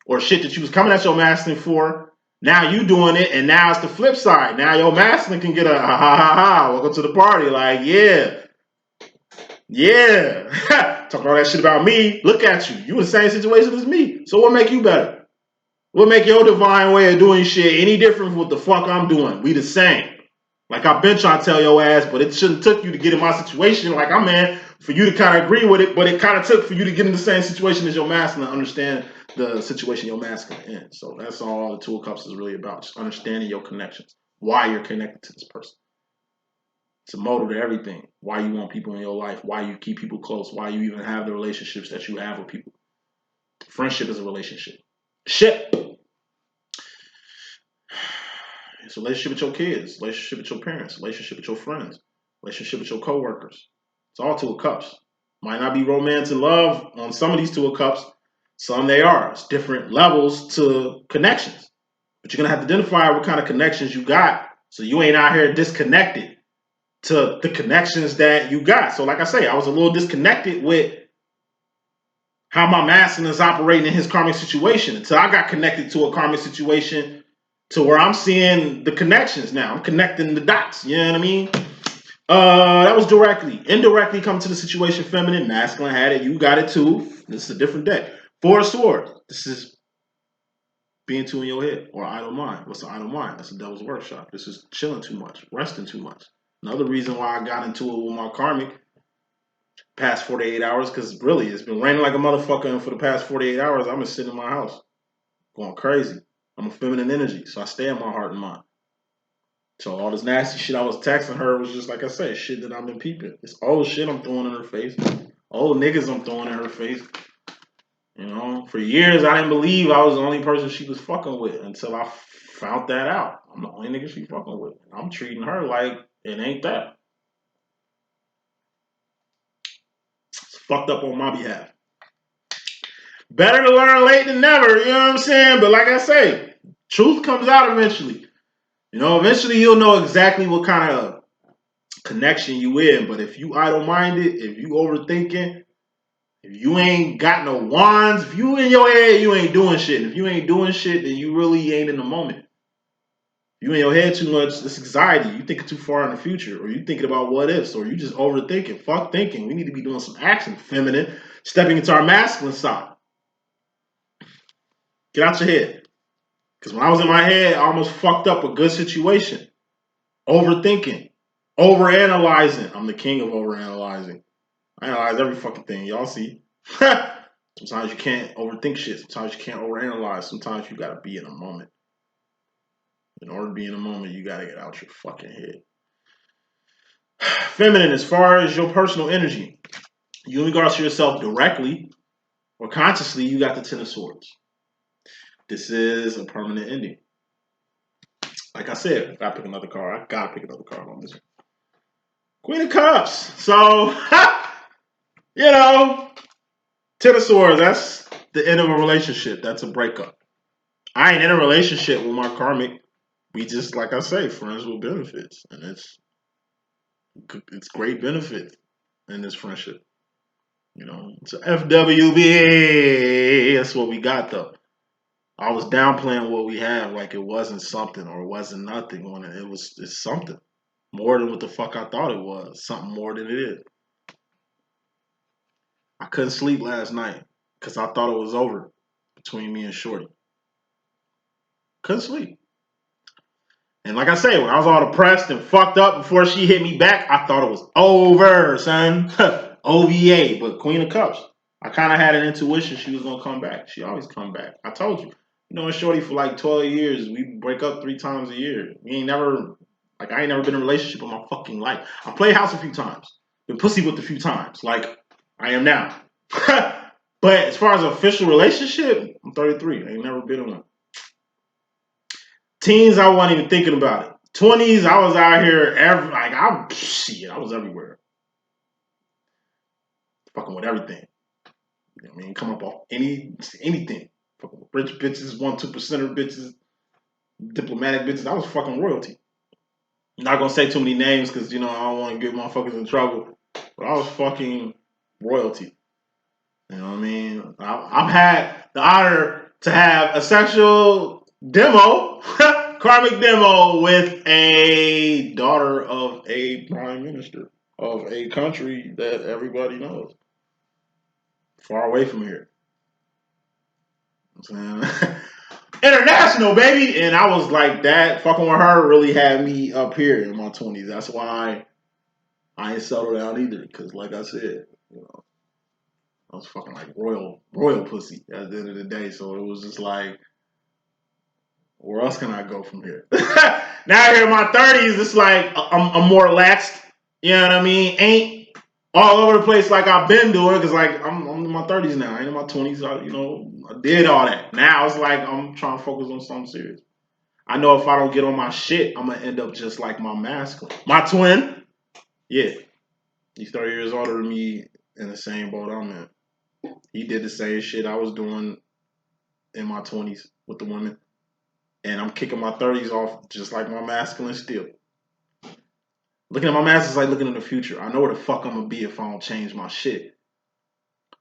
Or shit that you was coming at your masculine for, now you doing it, and now it's the flip side. Now your masculine can get a ha ha ha ha, welcome to the party. Like, yeah. Talking all that shit about me. Look at you. You in the same situation as me. So what make you better? What make your divine way of doing shit any different from what the fuck I'm doing? We the same. Like I've been trying to tell your ass, but it shouldn't took you to get in my situation like I'm in for you to kind of agree with it, but it kind of took for you to get in the same situation as your masculine, understand the situation your masculine in. So that's all the Two of Cups is really about, just understanding your connections, why you're connected to this person. It's a motive to everything. Why you want people in your life, why you keep people close, why you even have the relationships that you have with people. Friendship is a relationship. Ship. It's a relationship with your kids, relationship with your parents, relationship with your friends, relationship with your coworkers. It's all two of cups. Might not be romance and love on some of these two of cups. Some they are. It's different levels to connections. But you're gonna have to identify what kind of connections you got, so you ain't out here disconnected to the connections that you got. So, like I say, I was a little disconnected with how my masculine is operating in his karmic situation until I got connected to a karmic situation to where I'm seeing the connections now. I'm connecting the dots. You know what I mean? That was directly. Indirectly come to the situation feminine. Masculine had it. You got it too. This is a different deck. Four of Swords. This is being too in your head or idle mind. What's the idle mind? That's a devil's workshop. This is chilling too much, resting too much. Another reason why I got into it with my karmic past 48 hours, because really it's been raining like a motherfucker, and for the past 48 hours I've been sitting in my house going crazy. I'm a feminine energy, so I stay in my heart and mind. So all this nasty shit I was texting her was just, like I said, shit that I've been peeping. It's old shit I'm throwing in her face. Old niggas I'm throwing in her face. You know, for years I didn't believe I was the only person she was fucking with until I found that out. I'm the only nigga she fucking with. I'm treating her like it ain't that. It's fucked up on my behalf. Better to learn late than never, you know what I'm saying? But like I say, truth comes out eventually. You know, eventually you'll know exactly what kind of connection you in. But if you idle-minded, if you overthinking, if you ain't got no wands, if you in your head, you ain't doing shit. And if you ain't doing shit, then you really ain't in the moment. If you in your head too much, it's anxiety. You thinking too far in the future, or you thinking about what ifs, or you just overthinking. Fuck thinking. We need to be doing some action, feminine, stepping into our masculine side. Get out your head. Because when I was in my head, I almost fucked up a good situation. Overthinking. Overanalyzing. I'm the king of overanalyzing. I analyze every fucking thing. Y'all see. Sometimes you can't overthink shit. Sometimes you can't overanalyze. Sometimes you gotta be in a moment. In order to be in a moment, you gotta get out your fucking head. Feminine, as far as your personal energy, you in regards to yourself directly or consciously, you got the Ten of Swords. This is a permanent ending. Like I said, I gotta pick another card. I gotta pick another card on this one. Queen of Cups. So, you know, Ten of Swords, that's the end of a relationship. That's a breakup. I ain't in a relationship with my karmic. We just, like I say, friends with benefits. And it's great benefit in this friendship. You know, it's a FWB. That's what we got, though. I was downplaying what we have like it wasn't something or it wasn't nothing when it's something. More than what the fuck I thought it was. Something more than it is. I couldn't sleep last night because I thought it was over between me and Shorty. Couldn't sleep. And like I say, when I was all depressed and fucked up before she hit me back, I thought it was over, son. OVA, but Queen of Cups. I kind of had an intuition she was going to come back. She always come back. I told you. You know, Shorty for like 12 years. We break up 3 times a year. I ain't never been in a relationship in my fucking life. I played house a few times. Been pussy with a few times. Like I am now. But as far as an official relationship, I'm 33. I ain't never been in one. Teens, I wasn't even thinking about it. 20s, I was out here I was everywhere. Fucking with everything. You know what I mean? Come up off anything. Fucking with rich bitches, 1-2% bitches, diplomatic bitches. I was fucking royalty. I'm not gonna say too many names because I don't want to get motherfuckers in trouble. But I was fucking royalty. You know what I mean? I've had the honor to have a sexual demo, karmic demo with a daughter of a prime minister of a country that everybody knows. Far away from here. International, baby! And I was like, that fucking with her really had me up here in my 20s. That's why I ain't settled down either. Because like I said, I was fucking like royal pussy at the end of the day. So it was just like, where else can I go from here? Now here in my 30s, it's like I'm more relaxed. You know what I mean? Ain't all over the place like I've been doing. Because like I'm in my 30s now. I ain't in my 20s. I did all that. Now it's like I'm trying to focus on something serious. I know if I don't get on my shit, I'm gonna end up just like my masculine. My twin, yeah, he's 30 years older than me in the same boat I'm in. He did the same shit I was doing in my 20s with the women. And I'm kicking my 30s off just like my masculine still. Looking at my masculine is like looking in the future. I know where the fuck I'm gonna be if I don't change my shit.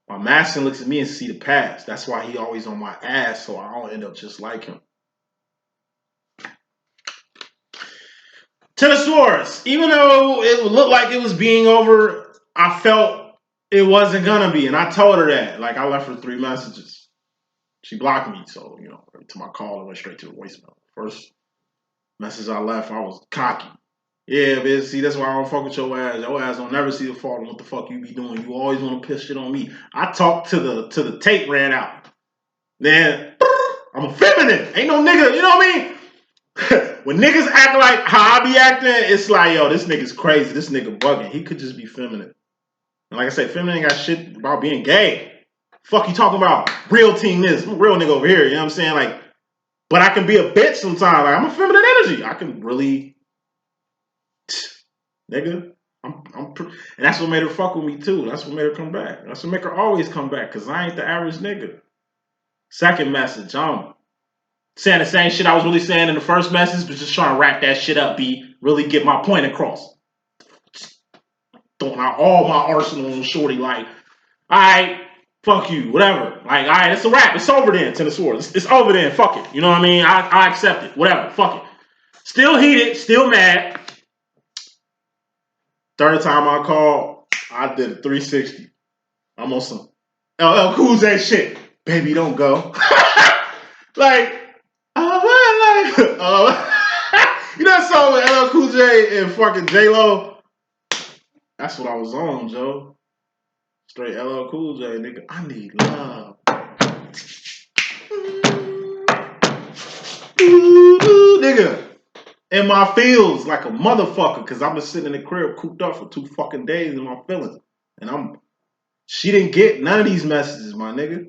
My masculine looks at me and see the past. That's why he always on my ass, so I don't end up just like him. Ten of Swords. Even though it looked like it was being over, I felt it wasn't gonna be, and I told her that. Like I left her 3 messages. She blocked me, so to my call, I went straight to the voicemail. First message I left, I was cocky. Yeah, bitch, see, that's why I don't fuck with your ass. Your ass don't never see the fault in what the fuck you be doing. You always want to piss shit on me. I talked to the tape ran out. Then I'm a feminine. Ain't no nigga, you know what I mean? When niggas act like how I be acting, it's like, yo, this nigga's crazy. This nigga bugging. He could just be feminine. And like I said, feminine ain't got shit about being gay. Fuck you talking about real team this. I'm a real nigga over here, you know what I'm saying? Like, but I can be a bitch sometimes. Like, I'm a feminine energy. I can really, nigga. And that's what made her fuck with me too. That's what made her come back. That's what make her always come back, because I ain't the average nigga. Second message, saying the same shit I was really saying in the first message, but just trying to wrap that shit up, really get my point across. Throwing out all my arsenal on shorty, like, all right, fuck you, whatever. Like, all right, it's a wrap. It's over then, Ten of Swords. It's over then. Fuck it. You know what I mean? I accept it. Whatever. Fuck it. Still heated. Still mad. Third time I called, I did a 360. I'm on some LL Cool J shit. Baby, don't go. Like, you know that song with LL Cool J and fucking J-Lo? That's what I was on, Joe. Straight LL Cool J, nigga. I need love. Nigga. In my feels like a motherfucker, because I've been sitting in the crib cooped up for 2 fucking days in my feelings. And she didn't get none of these messages, my nigga.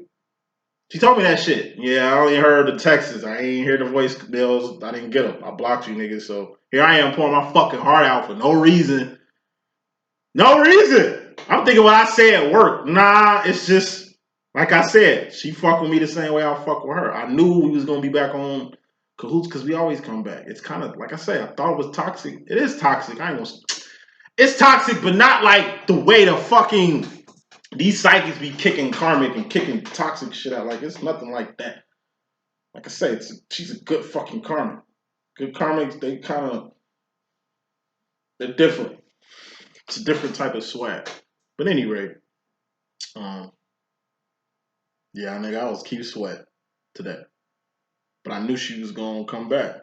She told me that shit. Yeah, I only heard the texts. I ain't hear the voice bills. I didn't get them. I blocked you, nigga. So here I am pouring my fucking heart out for no reason. No reason. I'm thinking what I say at work. Nah, it's just, like I said, she fuck with me the same way I fuck with her. I knew we was going to be back on cahoots because we always come back. It's kind of, like I said, I thought it was toxic. It is toxic. It's toxic, but not like the way the fucking... These psychics be kicking karmic and kicking toxic shit out. Like, it's nothing like that. Like I say, she's a good fucking karmic. Good karmics, they're different. It's a different type of swag. But anyway, yeah, nigga, I was keep sweat today. But I knew she was gonna come back.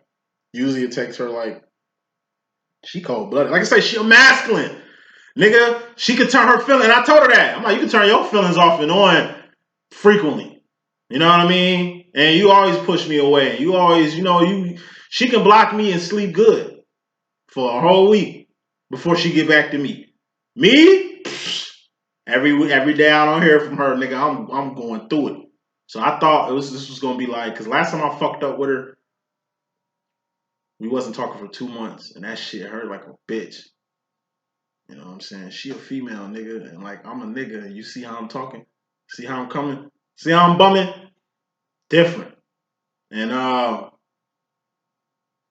Usually it takes her like, she cold-blooded. Like I say, she a masculine. Nigga, she could turn her feelings, and I told her that. I'm like, you can turn your feelings off and on frequently. You know what I mean? And you always push me away. You always, she can block me and sleep good for a whole week before she get back to me. Me? Every day I don't hear from her, nigga, I'm going through it. So I thought this was gonna be like, because last time I fucked up with her, we wasn't talking for 2 months, and that shit hurt like a bitch. You know what I'm saying? She a female, nigga, and like I'm a nigga. And you see how I'm talking? See how I'm coming? See how I'm bumming? Different. And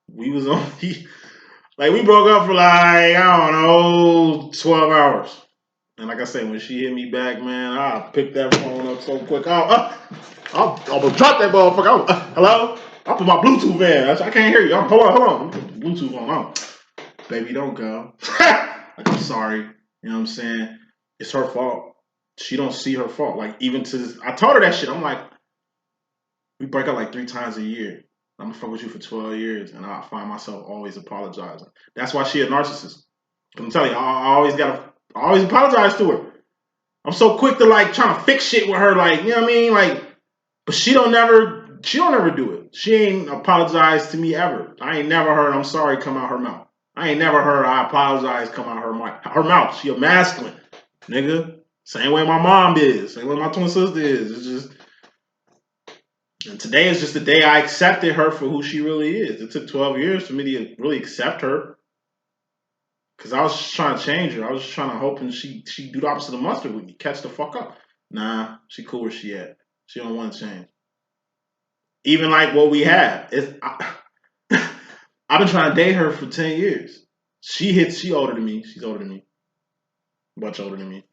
we was on like we broke up for like, I don't know, 12 hours. And like I said, when she hit me back, man, I picked that phone up so quick. I'm gonna drop that motherfucker. Hello? I put my Bluetooth in. I can't hear you. Hold on. Bluetooth on. Baby, don't go. Like, I'm sorry. You know what I'm saying? It's her fault. She don't see her fault. Like, even to this, I told her that shit. I'm like, we break up like 3 times a year. I'm gonna fuck with you for 12 years, and I find myself always apologizing. That's why she a narcissist. I'm telling you, I always apologize to her. I'm so quick to like trying to fix shit with her, like, you know what I mean? Like, but she don't never do it. She ain't apologized to me ever. I ain't never heard I'm sorry come out her mouth. I ain't never heard I apologize come out her mouth. She a masculine, nigga. Same way my mom is. Same way my twin sister is. It's just, And today is just the day I accepted her for who she really is. It took 12 years for me to really accept her. Cause I was just trying to change her. I was just trying to hoping she do the opposite of mustard with me. Catch the fuck up. Nah, she cool where she at. She don't want to change. Even like what we have. I've been trying to date her for 10 years. She older than me. She's older than me. Much older than me.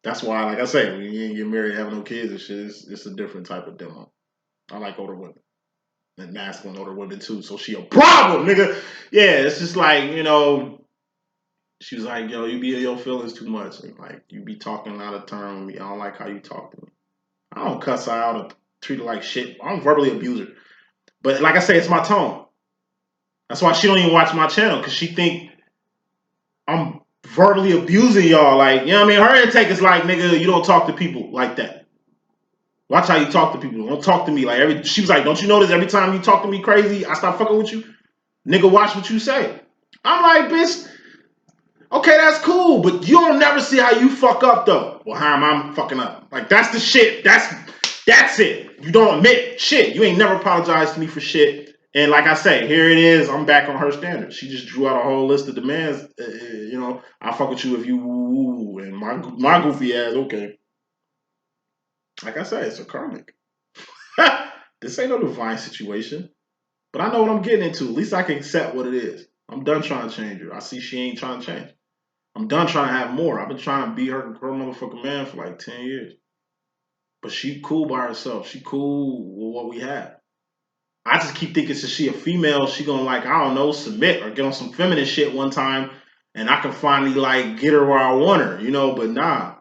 That's why, like I say, when you ain't get married, having no kids and shit, it's a different type of demo. I like older women. And masculine older women too. So she a problem, nigga. Yeah, it's just like, she was like, yo, you be in your feelings too much. And like, you be talking out of turn with me. I don't like how you talk to me. I don't cuss her out or treat her like shit. I don't verbally abuse her. But like I say, it's my tone. That's why she don't even watch my channel, because she think I'm verbally abusing y'all. Like, you know what I mean? Her intake is like, nigga, you don't talk to people like that. Watch how you talk to people. Don't talk to me like she was like, don't you notice every time you talk to me crazy, I stop fucking with you? Nigga, watch what you say. I'm like, bitch, okay, that's cool, but you don't never see how you fuck up though. Well, how am I fucking up? Like, that's the shit. That's it. You don't admit shit. You ain't never apologized to me for shit. And like I say, here it is. I'm back on her standards. She just drew out a whole list of demands. I'll fuck with you if you woo, and my goofy ass. Okay, like I say, it's a karmic. This ain't no divine situation, but I know what I'm getting into. At least I can accept what it is. I'm done trying to change her. I see she ain't trying to change. I'm done trying to have more. I've been trying to be her motherfucking man for like 10 years. But she cool by herself. She cool with what we have. I just keep thinking since she a female, she gonna like, I don't know, submit or get on some feminine shit one time and I can finally like get her where I want her, but nah.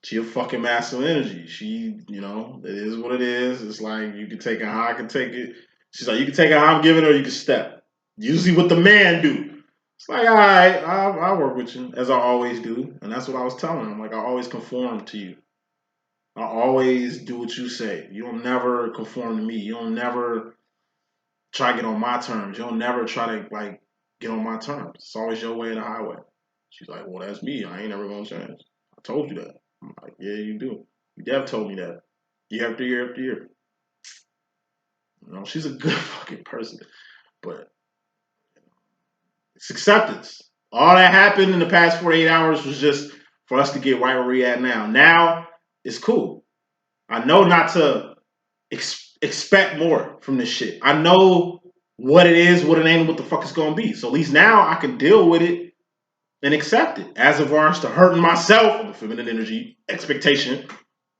She a fucking masculine energy. She, it is what it is. It's like you can take it how I can take it. She's like, you can take it how I'm giving her, you can step. Usually what the man do. It's like, all right, I'll work with you, as I always do. And that's what I was telling him. Like, I always conform to you. I always do what you say. You don't never conform to me. You don't never try to get on my terms. You don't never try to, like, get on my terms. It's always your way or the highway. She's like, well, that's me. I ain't never going to change. I told you that. I'm like, yeah, you do. You Dev told me that. Year after year after year. She's a good fucking person. But it's acceptance. All that happened in the past 48 hours was just for us to get right where we at now. Now, it's cool. I know not to expect more from this shit. I know what it is, what it ain't, what the fuck it's gonna be. So at least now I can deal with it and accept it. As of to hurting myself, the feminine energy expectation,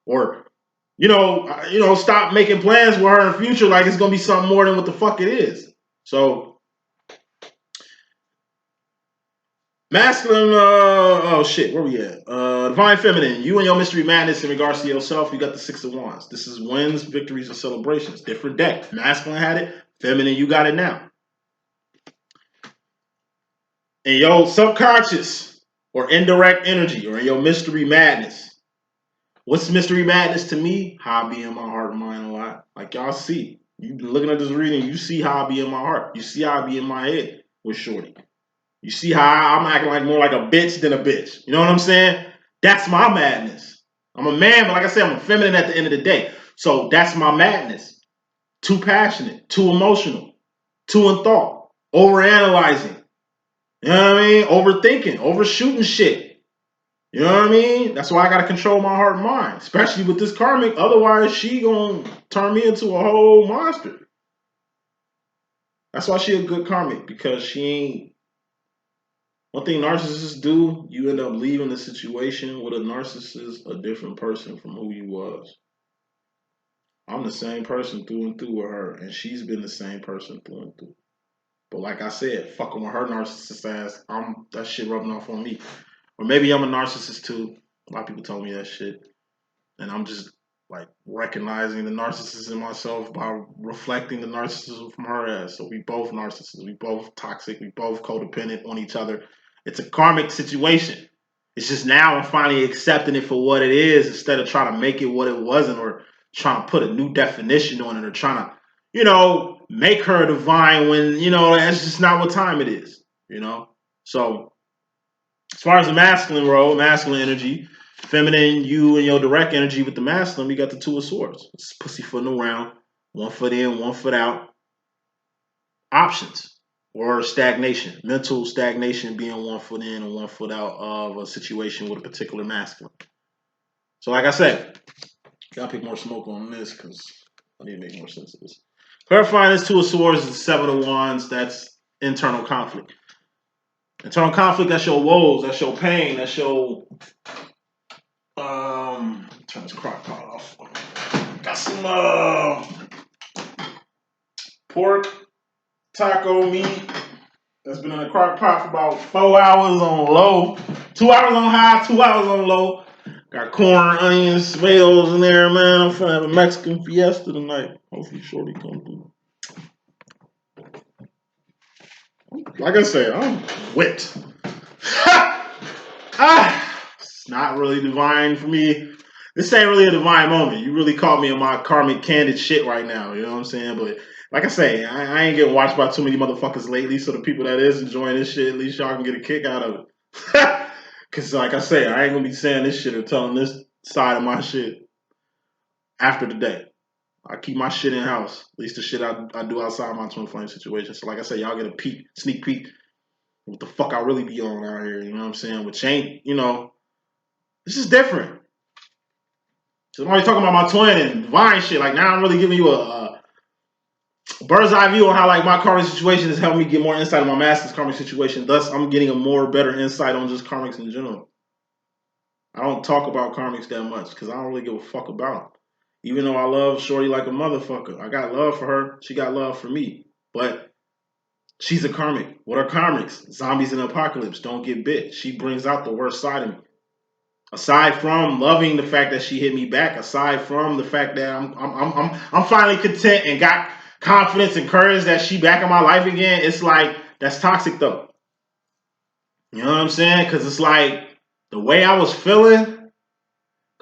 or stop making plans with her in the future like it's gonna be something more than what the fuck it is. So masculine, oh shit, where we at? Divine feminine, you and your mystery madness in regards to yourself, you got the 6 of Wands. This is wins, victories, and celebrations. Different deck. Masculine had it, feminine, you got it now. In your subconscious or indirect energy or in your mystery madness. What's mystery madness to me? How I be in my heart and mind a lot. Like y'all see. You've been looking at this reading, you see how I be in my heart. You see how I be in my head with Shorty. You see how I'm acting like more like a bitch than a bitch. You know what I'm saying? That's my madness. I'm a man, but like I said, I'm a feminine at the end of the day. So that's my madness. Too passionate, too emotional, too in thought, overanalyzing. You know what I mean? Overthinking, overshooting shit. You know what I mean? That's why I gotta control my heart and mind, especially with this karmic. Otherwise, she gonna turn me into a whole monster. That's why she a good karmic, because she ain't. One thing narcissists do, you end up leaving the situation with a narcissist a different person from who you was. I'm the same person through and through with her, and she's been the same person through and through. But like I said, fucking with her narcissist ass, that shit rubbing off on me. Or maybe I'm a narcissist too. A lot of people tell me that shit. And I'm just like recognizing the narcissist in myself by reflecting the narcissism from her ass. So we both narcissists, we both toxic, we both codependent on each other. It's a karmic situation. It's just now I'm finally accepting it for what it is instead of trying to make it what it wasn't, or trying to put a new definition on it, or trying to, make her divine when, that's just not what time it is, So as far as the masculine role, masculine energy, Feminine, you and your direct energy with the masculine, you got the Two of Swords. It's pussyfooting around, 1 foot in, 1 foot out. Options or stagnation, mental stagnation, being 1 foot in and 1 foot out of a situation with a particular masculine. So, like I said, gotta pick more smoke on this because I need to make more sense of this. Clarifying this Two of Swords is 7 of Wands. That's internal conflict. Internal conflict, that's your woes, that's your pain, that's your turn this crock pot off. Got some pork, taco meat that's been in the crock pot for about 4 hours on low. 2 hours on high, 2 hours on low. Got corn, onions, tomatoes in there, man. I'm finna have a Mexican fiesta tonight. Hopefully Shorty come through. Like I said, I'm whipped. It's not really divine for me. This ain't really a divine moment. You really caught me in my karmic candid shit right now. You know what I'm saying? But like I say, I ain't getting watched by too many motherfuckers lately. So the people that is enjoying this shit, at least y'all can get a kick out of it. Cause like I say, I ain't gonna be saying this shit or telling this side of my shit after the day. I keep my shit in house. At least the shit I do outside my twin flame situation. So like I say, y'all get a sneak peek what the fuck I really be on out here. You know what I'm saying? Which ain't, this is different. So I'm already talking about my twin and divine shit. Like now I'm really giving you a bird's eye view on how like my karmic situation is helping me get more insight on my master's karmic situation. Thus, I'm getting a more better insight on just karmics in general. I don't talk about karmics that much because I don't really give a fuck about them. Even though I love Shorty like a motherfucker. I got love for her. She got love for me. But she's a karmic. What are karmics? Zombies in the apocalypse. Don't get bit. She brings out the worst side of me. Aside from loving the fact that she hit me back, aside from the fact that I'm finally content and got confidence and courage that she back in my life again, it's like that's toxic though. You know what I'm saying? Because it's like the way I was feeling a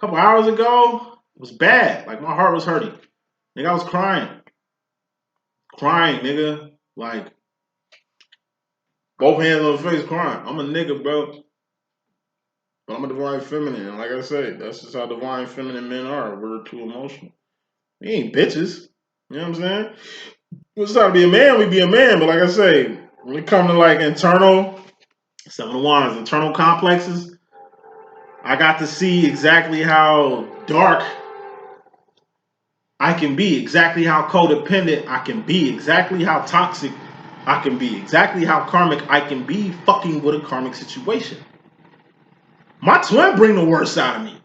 couple hours ago was bad. Like my heart was hurting. Nigga, I was crying, nigga. Like both hands on the face, crying. I'm a nigga, bro. But I'm a divine feminine, and like I said, that's just how divine feminine men are. We're too emotional. We ain't bitches. You know what I'm saying? We just how to be a man, we be a man. But like I say, when it comes to like internal, 7 of Wands, internal complexes, I got to see exactly how dark I can be, exactly how codependent I can be, exactly how toxic I can be, exactly how karmic I can be fucking with a karmic situation. My twin bring the worst out of me.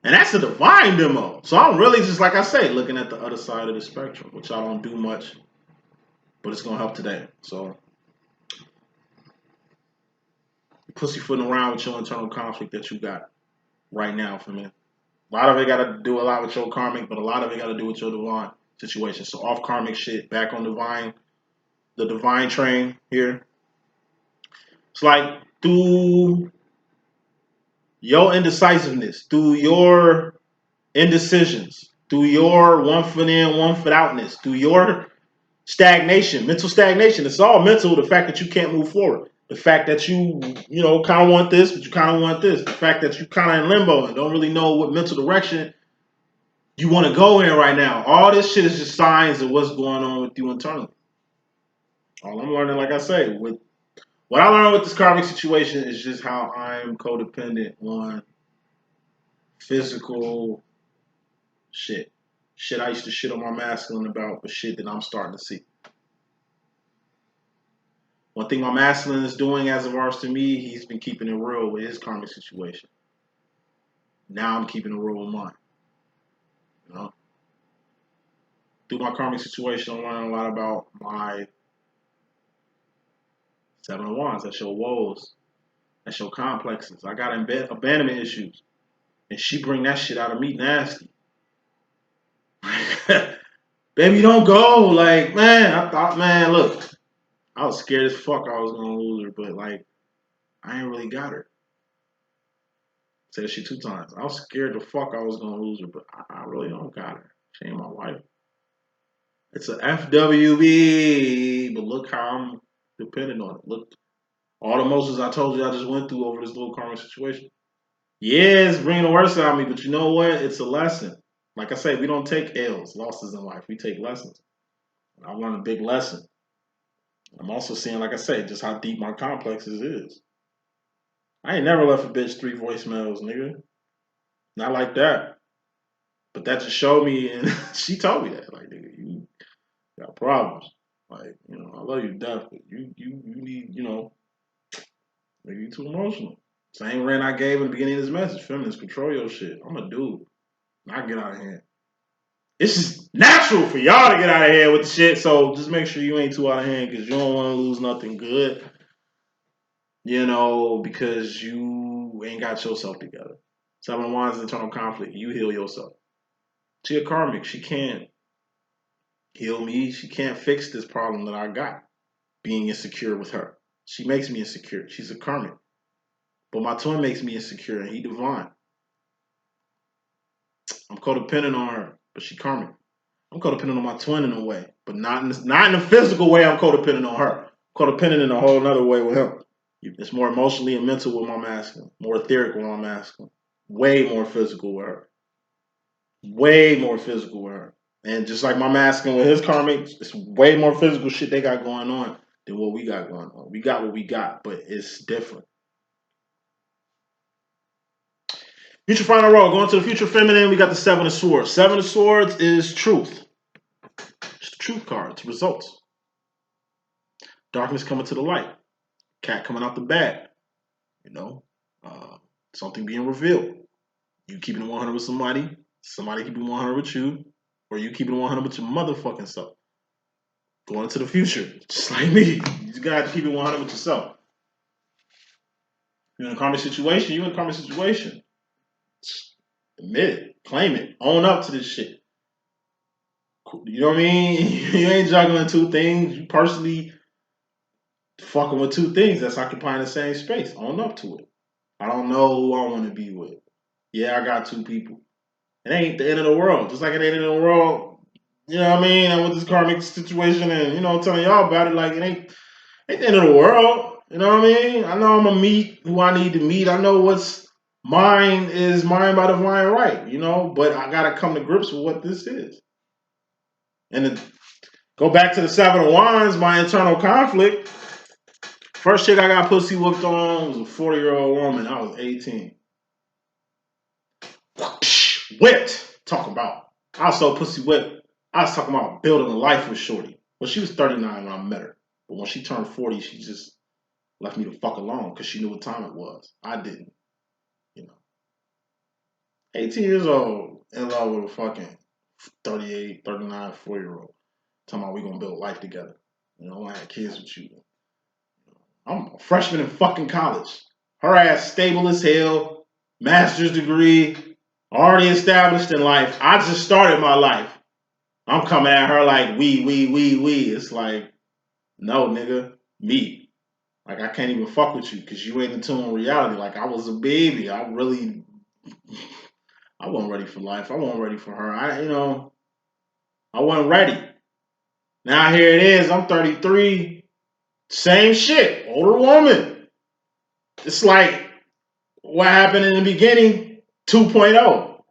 And that's a divine demo. So I'm really just, like I say, looking at the other side of the spectrum, which I don't do much, but it's going to help today. So pussyfooting around with your internal conflict that you got right now for me. A lot of it got to do a lot with your karmic, but a lot of it got to do with your divine situation. So off karmic shit, back on divine, the divine train here. It's like through your indecisiveness, through your indecisions, through your 1 foot in, 1 foot outness, through your stagnation, mental stagnation. It's all mental. The fact that you can't move forward. The fact that you kind of want this, but you kind of want this. The fact that you kind of in limbo and don't really know what mental direction you want to go in right now. All this shit is just signs of what's going on with you internally. All I'm learning, like I say, with what I learned with this karmic situation is just how I'm codependent on physical shit. Shit I used to shit on my masculine about, but shit that I'm starting to see. One thing my masculine is doing as of ours to me, he's been keeping it real with his karmic situation. Now I'm keeping it real with mine. You know? Through my karmic situation, I'm learning a lot about my 7 of Wands. That's your woes. That's your complexes. I got abandonment issues. And she bring that shit out of me nasty. Baby, don't go. Like, man, I thought, man, look. I was scared as fuck I was going to lose her. But, like, I ain't really got her. Said she 2 times. I was scared the fuck I was going to lose her. But I really don't got her. She ain't my wife. It's a FWB. But look how I'm dependent on it. Look. All the emotions I told you I just went through over this little karmic situation. Yeah, it's bringing the worst out of me, but you know what? It's a lesson. Like I say, we don't take L's, losses in life. We take lessons. I learned a big lesson. I'm also seeing, like I say, just how deep my complexes is. I ain't never left a bitch 3 voicemails, nigga. Not like that. But that just showed me, and she told me that, like, nigga, you got problems. Like, I love you to death, but you need, nigga, you too emotional. Same rant I gave in the beginning of this message. Feminists, control your shit. I'm a dude. I get out of hand. It's just natural for y'all to get out of hand with the shit. So just make sure you ain't too out of hand because you don't want to lose nothing good. Because you ain't got yourself together. 7 of Wands, internal conflict. You heal yourself. She a karmic. She can't heal me. She can't fix this problem that I got. Being insecure with her. She makes me insecure. She's a karmic. But my twin makes me insecure and he divine. I'm codependent on her, but she karmic. I'm codependent on my twin in a way, but not in a physical way. I'm codependent on her. I'm codependent in a whole other way with him. It's more emotionally and mental with my masculine, more etheric with my masculine, way more physical with her, way more physical with her. And just like my masculine with his karmic, it's way more physical shit they got going on than what we got going on. We got what we got, but it's different. Future final roll. Going to the future feminine, we got the 7 of Swords. 7 of Swords is truth. It's the truth card. It's results. Darkness coming to the light. Cat coming out the bag. Something being revealed. You keeping it 100 with somebody keeping it 100 with you, or you keeping it 100 with your motherfucking self. Going into the future, just like me. You just gotta keep it 100 with yourself. You're in a karmic situation, you're in a karmic situation. Admit it. Claim it. Own up to this shit. You know what I mean? You ain't juggling 2 things. You personally fucking with 2 things that's occupying the same space. Own up to it. I don't know who I want to be with. Yeah, I got 2 people. It ain't the end of the world. Just like it ain't the end of the world. You know what I mean? And with this karmic situation and, telling y'all about it, like it ain't the end of the world. You know what I mean? I know I'm going to meet who I need to meet. I know what's mine is mine by divine right, but I got to come to grips with what this is. And to go back to the 7 of Wands, my internal conflict. First chick I got pussy whooped on was a 40-year-old woman. I was 18. Whipped. Talking about. I was so pussy whipped. I was talking about building a life with Shorty. Well, she was 39 when I met her. But when she turned 40, she just left me the fuck alone because she knew what time it was. I didn't. 18 years old, in love with a fucking 38, 39, 4-year-old. Talking about we gonna build life together. I want to have kids with you. I'm a freshman in fucking college. Her ass stable as hell, master's degree, already established in life. I just started my life. I'm coming at her like we. It's like, no, nigga, me. Like I can't even fuck with you because you ain't in tune with reality. Like I was a baby. I wasn't ready for life. I wasn't ready for her. I wasn't ready. Now here it is. I'm 33. Same shit. Older woman. It's like what happened in the beginning 2.0.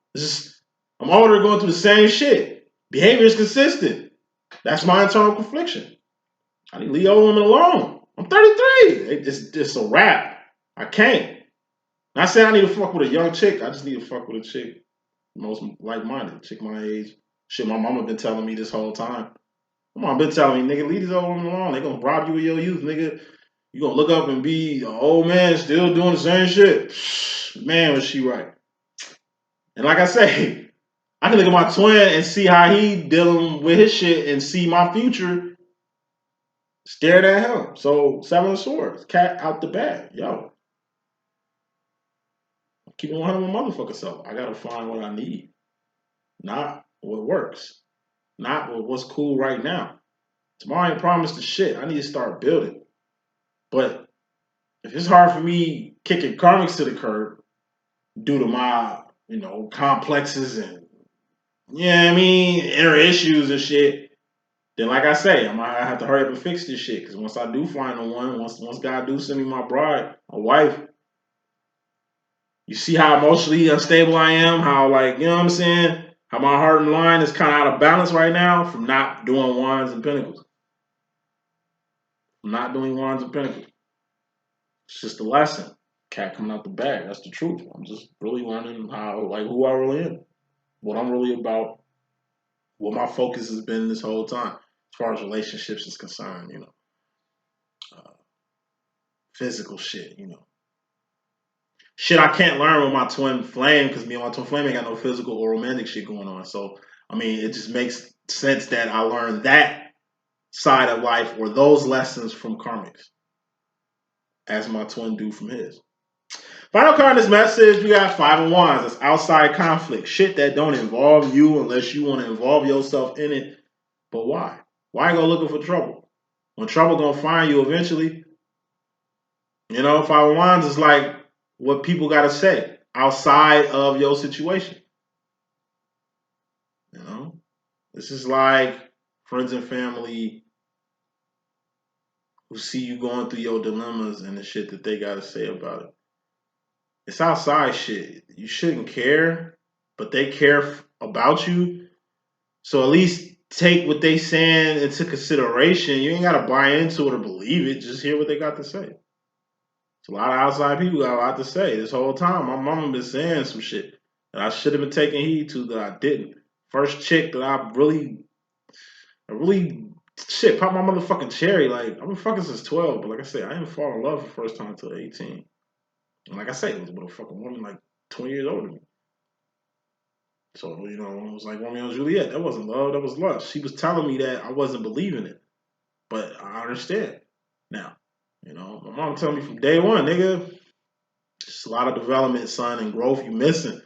I'm older going through the same shit. Behavior is consistent. That's my internal confliction. I need to leave old women alone. I'm 33. It's a wrap. I can't. Not saying I need to fuck with a young chick. I just need to fuck with a chick most like-minded, chick my age. Shit, my mama been telling me this whole time. My mama been telling me, nigga, leave these old women alone. They gonna rob you of your youth, nigga. You gonna look up and be an old man still doing the same shit. Man, was she right. And like I say, I can look at my twin and see how he dealing with his shit and see my future staring at him. So 7 of Swords, cat out the bag. Yo, keep it 100 motherfucker self. I gotta find what I need, not what works, not what's cool right now. Tomorrow ain't promised the shit. I need to start building. But if it's hard for me kicking karmics to the curb due to my, complexes and inner issues and shit, then like I say, I might have to hurry up and fix this shit. Cause once I do find the one, once God do send me my bride, my wife, You see how emotionally unstable I am? How, like, you know what I'm saying? How my heart and mind is kind of out of balance right now from not doing wands and pentacles. From not doing wands and pentacles. It's just a lesson. Cat coming out the bag. That's the truth. I'm just really learning how, like, who I really am, what I'm really about, what my focus has been this whole time, as far as relationships is concerned. Uh, physical shit. Shit I can't learn with my twin flame because me and my twin flame ain't got no physical or romantic shit going on. So I mean, it just makes sense that I learned that side of life or those lessons from karmics, as my twin do from his. Final card in this message, we got Five of Wands. That's outside conflict. Shit that don't involve you unless you want to involve yourself in it. But why? Why go looking for trouble? When trouble gonna find you eventually. Five of Wands is like what people gotta say outside of your situation. This is like friends and family who see you going through your dilemmas and the shit that they gotta say about it. It's outside shit. You shouldn't care, but they care about you. So at least take what they saying into consideration. You ain't gotta buy into it or believe it. Just hear what they got to say. It's a lot of outside people got a lot to say. This whole time, my mama been saying some shit that I should have been taking heed to that I didn't. First chick that I really shit popped my motherfucking cherry. Like I've been fucking since 12, but like I said, I didn't fall in love for the first time until 18. And like I said, it was with a fucking woman like 20 years older than me. So, it was like Romeo and Juliet. That wasn't love, that was lust. She was telling me that I wasn't believing it. But I understand now. My mom told me from day one, nigga, it's a lot of development, son, and growth you missing.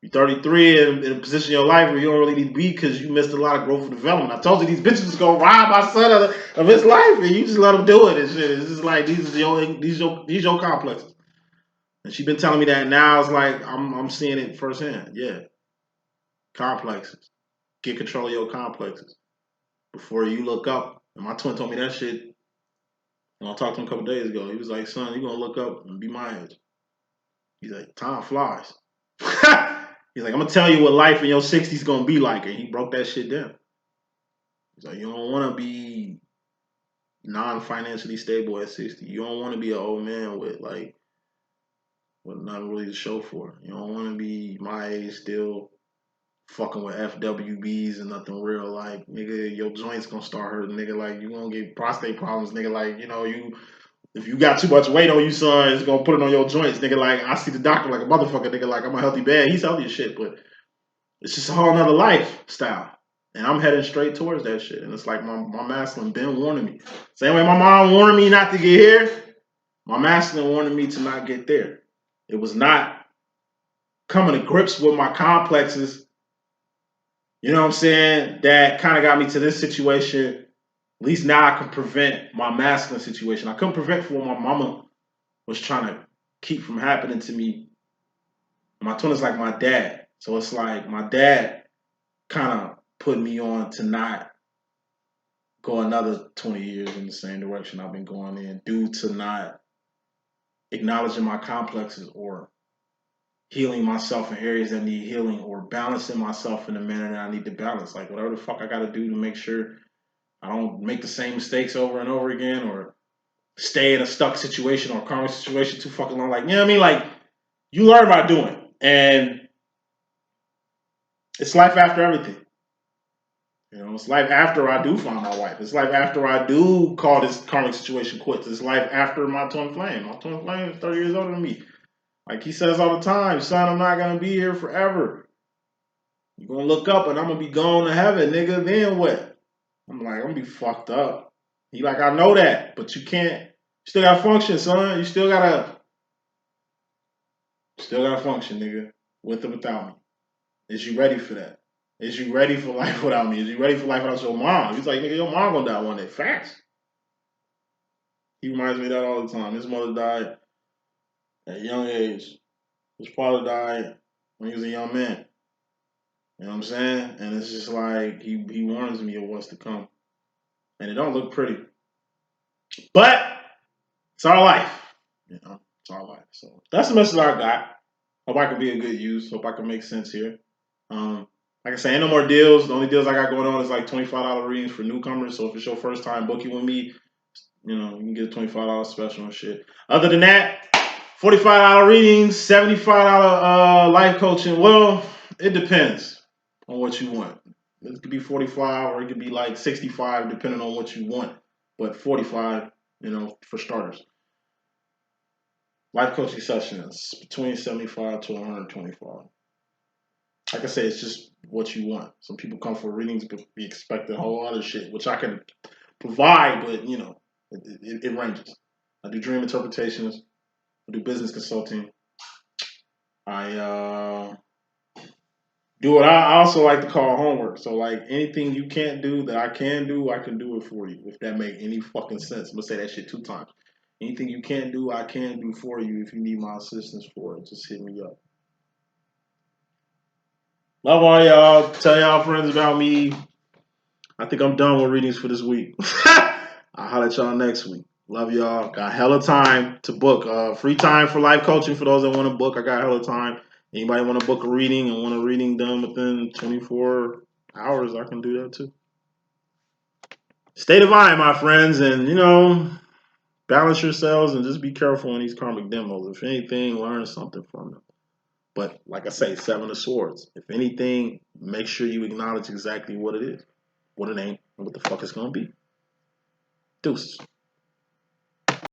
You're 33 and in a position in your life where you don't really need to be because you missed a lot of growth and development. I told you these bitches was gonna rob my son of his life, and you just let them do it and shit. It's just like these your complexes. And she been telling me that now. It's like I'm seeing it firsthand. Yeah, complexes. Get control of your complexes before you look up. And my twin told me that shit. And I talked to him a couple days ago. He was like, "Son, you gonna look up and be my age." He's like, "Time flies." He's like, "I'm gonna tell you what life in your 60s gonna be like," and he broke that shit down. He's like, "You don't want to be non-financially stable at 60. You don't want to be an old man with nothing really to show for. You don't want to be my age still fucking with FWBs and nothing real. Like, nigga, your joints gonna start hurting, nigga. Like, you gonna get prostate problems, nigga. Like, if you got too much weight on you, son, it's gonna put it on your joints, nigga. Like, I see the doctor like a motherfucker, nigga. Like, I'm a healthy man. He's healthy as shit, but it's just a whole nother lifestyle. And I'm heading straight towards that shit. And it's like my masculine been warning me. Same way my mom warned me not to get here, my masculine wanted me to not get there. It was not coming to grips with my complexes, you know what I'm saying, that kind of got me to this situation. At least now I can prevent my masculine situation. I couldn't prevent for what my mama was trying to keep from happening to me. My twin is like my dad. So it's like my dad kind of put me on to not go another 20 years in the same direction I've been going in due to not acknowledging my complexes or healing myself in areas that need healing or balancing myself in the manner that I need to balance. Like whatever the fuck I got to do to make sure I don't make the same mistakes over and over again or stay in a stuck situation or karmic situation too fucking long. Like, you know what I mean? Like, you learn by doing. And it's life after everything. It's life after I do find my wife. It's life after I do call this karmic situation quits. It's life after my twin flame. My twin flame is 30 years older than me. Like he says all the time, son, I'm not going to be here forever. You're going to look up and I'm going to be going to heaven, nigga. Then what? I'm like, I'm going to be fucked up. He like, I know that, but you can't. You still got to function, son. You still got to function, nigga, with or without me. Is you ready for that? Is you ready for life without me? Is you ready for life without your mom? He's like, nigga, your mom gonna die one day. Facts. He reminds me of that all the time. His mother died at a young age. His father died when he was a young man. You know what I'm saying? And it's just like he warns me of what's to come. And it don't look pretty. But it's our life. It's our life. So that's the message I got. Hope I can be a good use. Hope I can make sense here. Like I say, ain't no more deals. The only deals I got going on is like $25 readings for newcomers. So if it's your first time booking with me, you know, you can get a $25 special and shit. Other than that, $45 readings, $75 life coaching. Well, it depends on what you want. It could be 45 or it could be like 65 depending on what you want. But 45, you know, for starters. Life coaching sessions between 75 to 125. Like I say, it's just what you want. Some people come for readings but be expecting a whole other shit, which I can provide, but you know, it ranges. I do dream interpretations. I do business consulting. I do what I also like to call homework. So like anything you can't do that I can do it for you. If that make any fucking sense. I'm gonna say that shit 2 times. Anything you can't do, I can do for you. If you need my assistance for it, just hit me up. Love all y'all. Tell y'all friends about me. I think I'm done with readings for this week. I'll holler at y'all next week. Love y'all. Got hella time to book. Free time for life coaching for those that want to book. I got hella time. Anybody want to book a reading and want a reading done within 24 hours, I can do that too. Stay divine, my friends, and you know, balance yourselves and just be careful in these karmic demos. If anything, learn something from them. But like I say, 7 of Swords. If anything, make sure you acknowledge exactly what it is, what it ain't, and what the fuck it's gonna be. Deuces.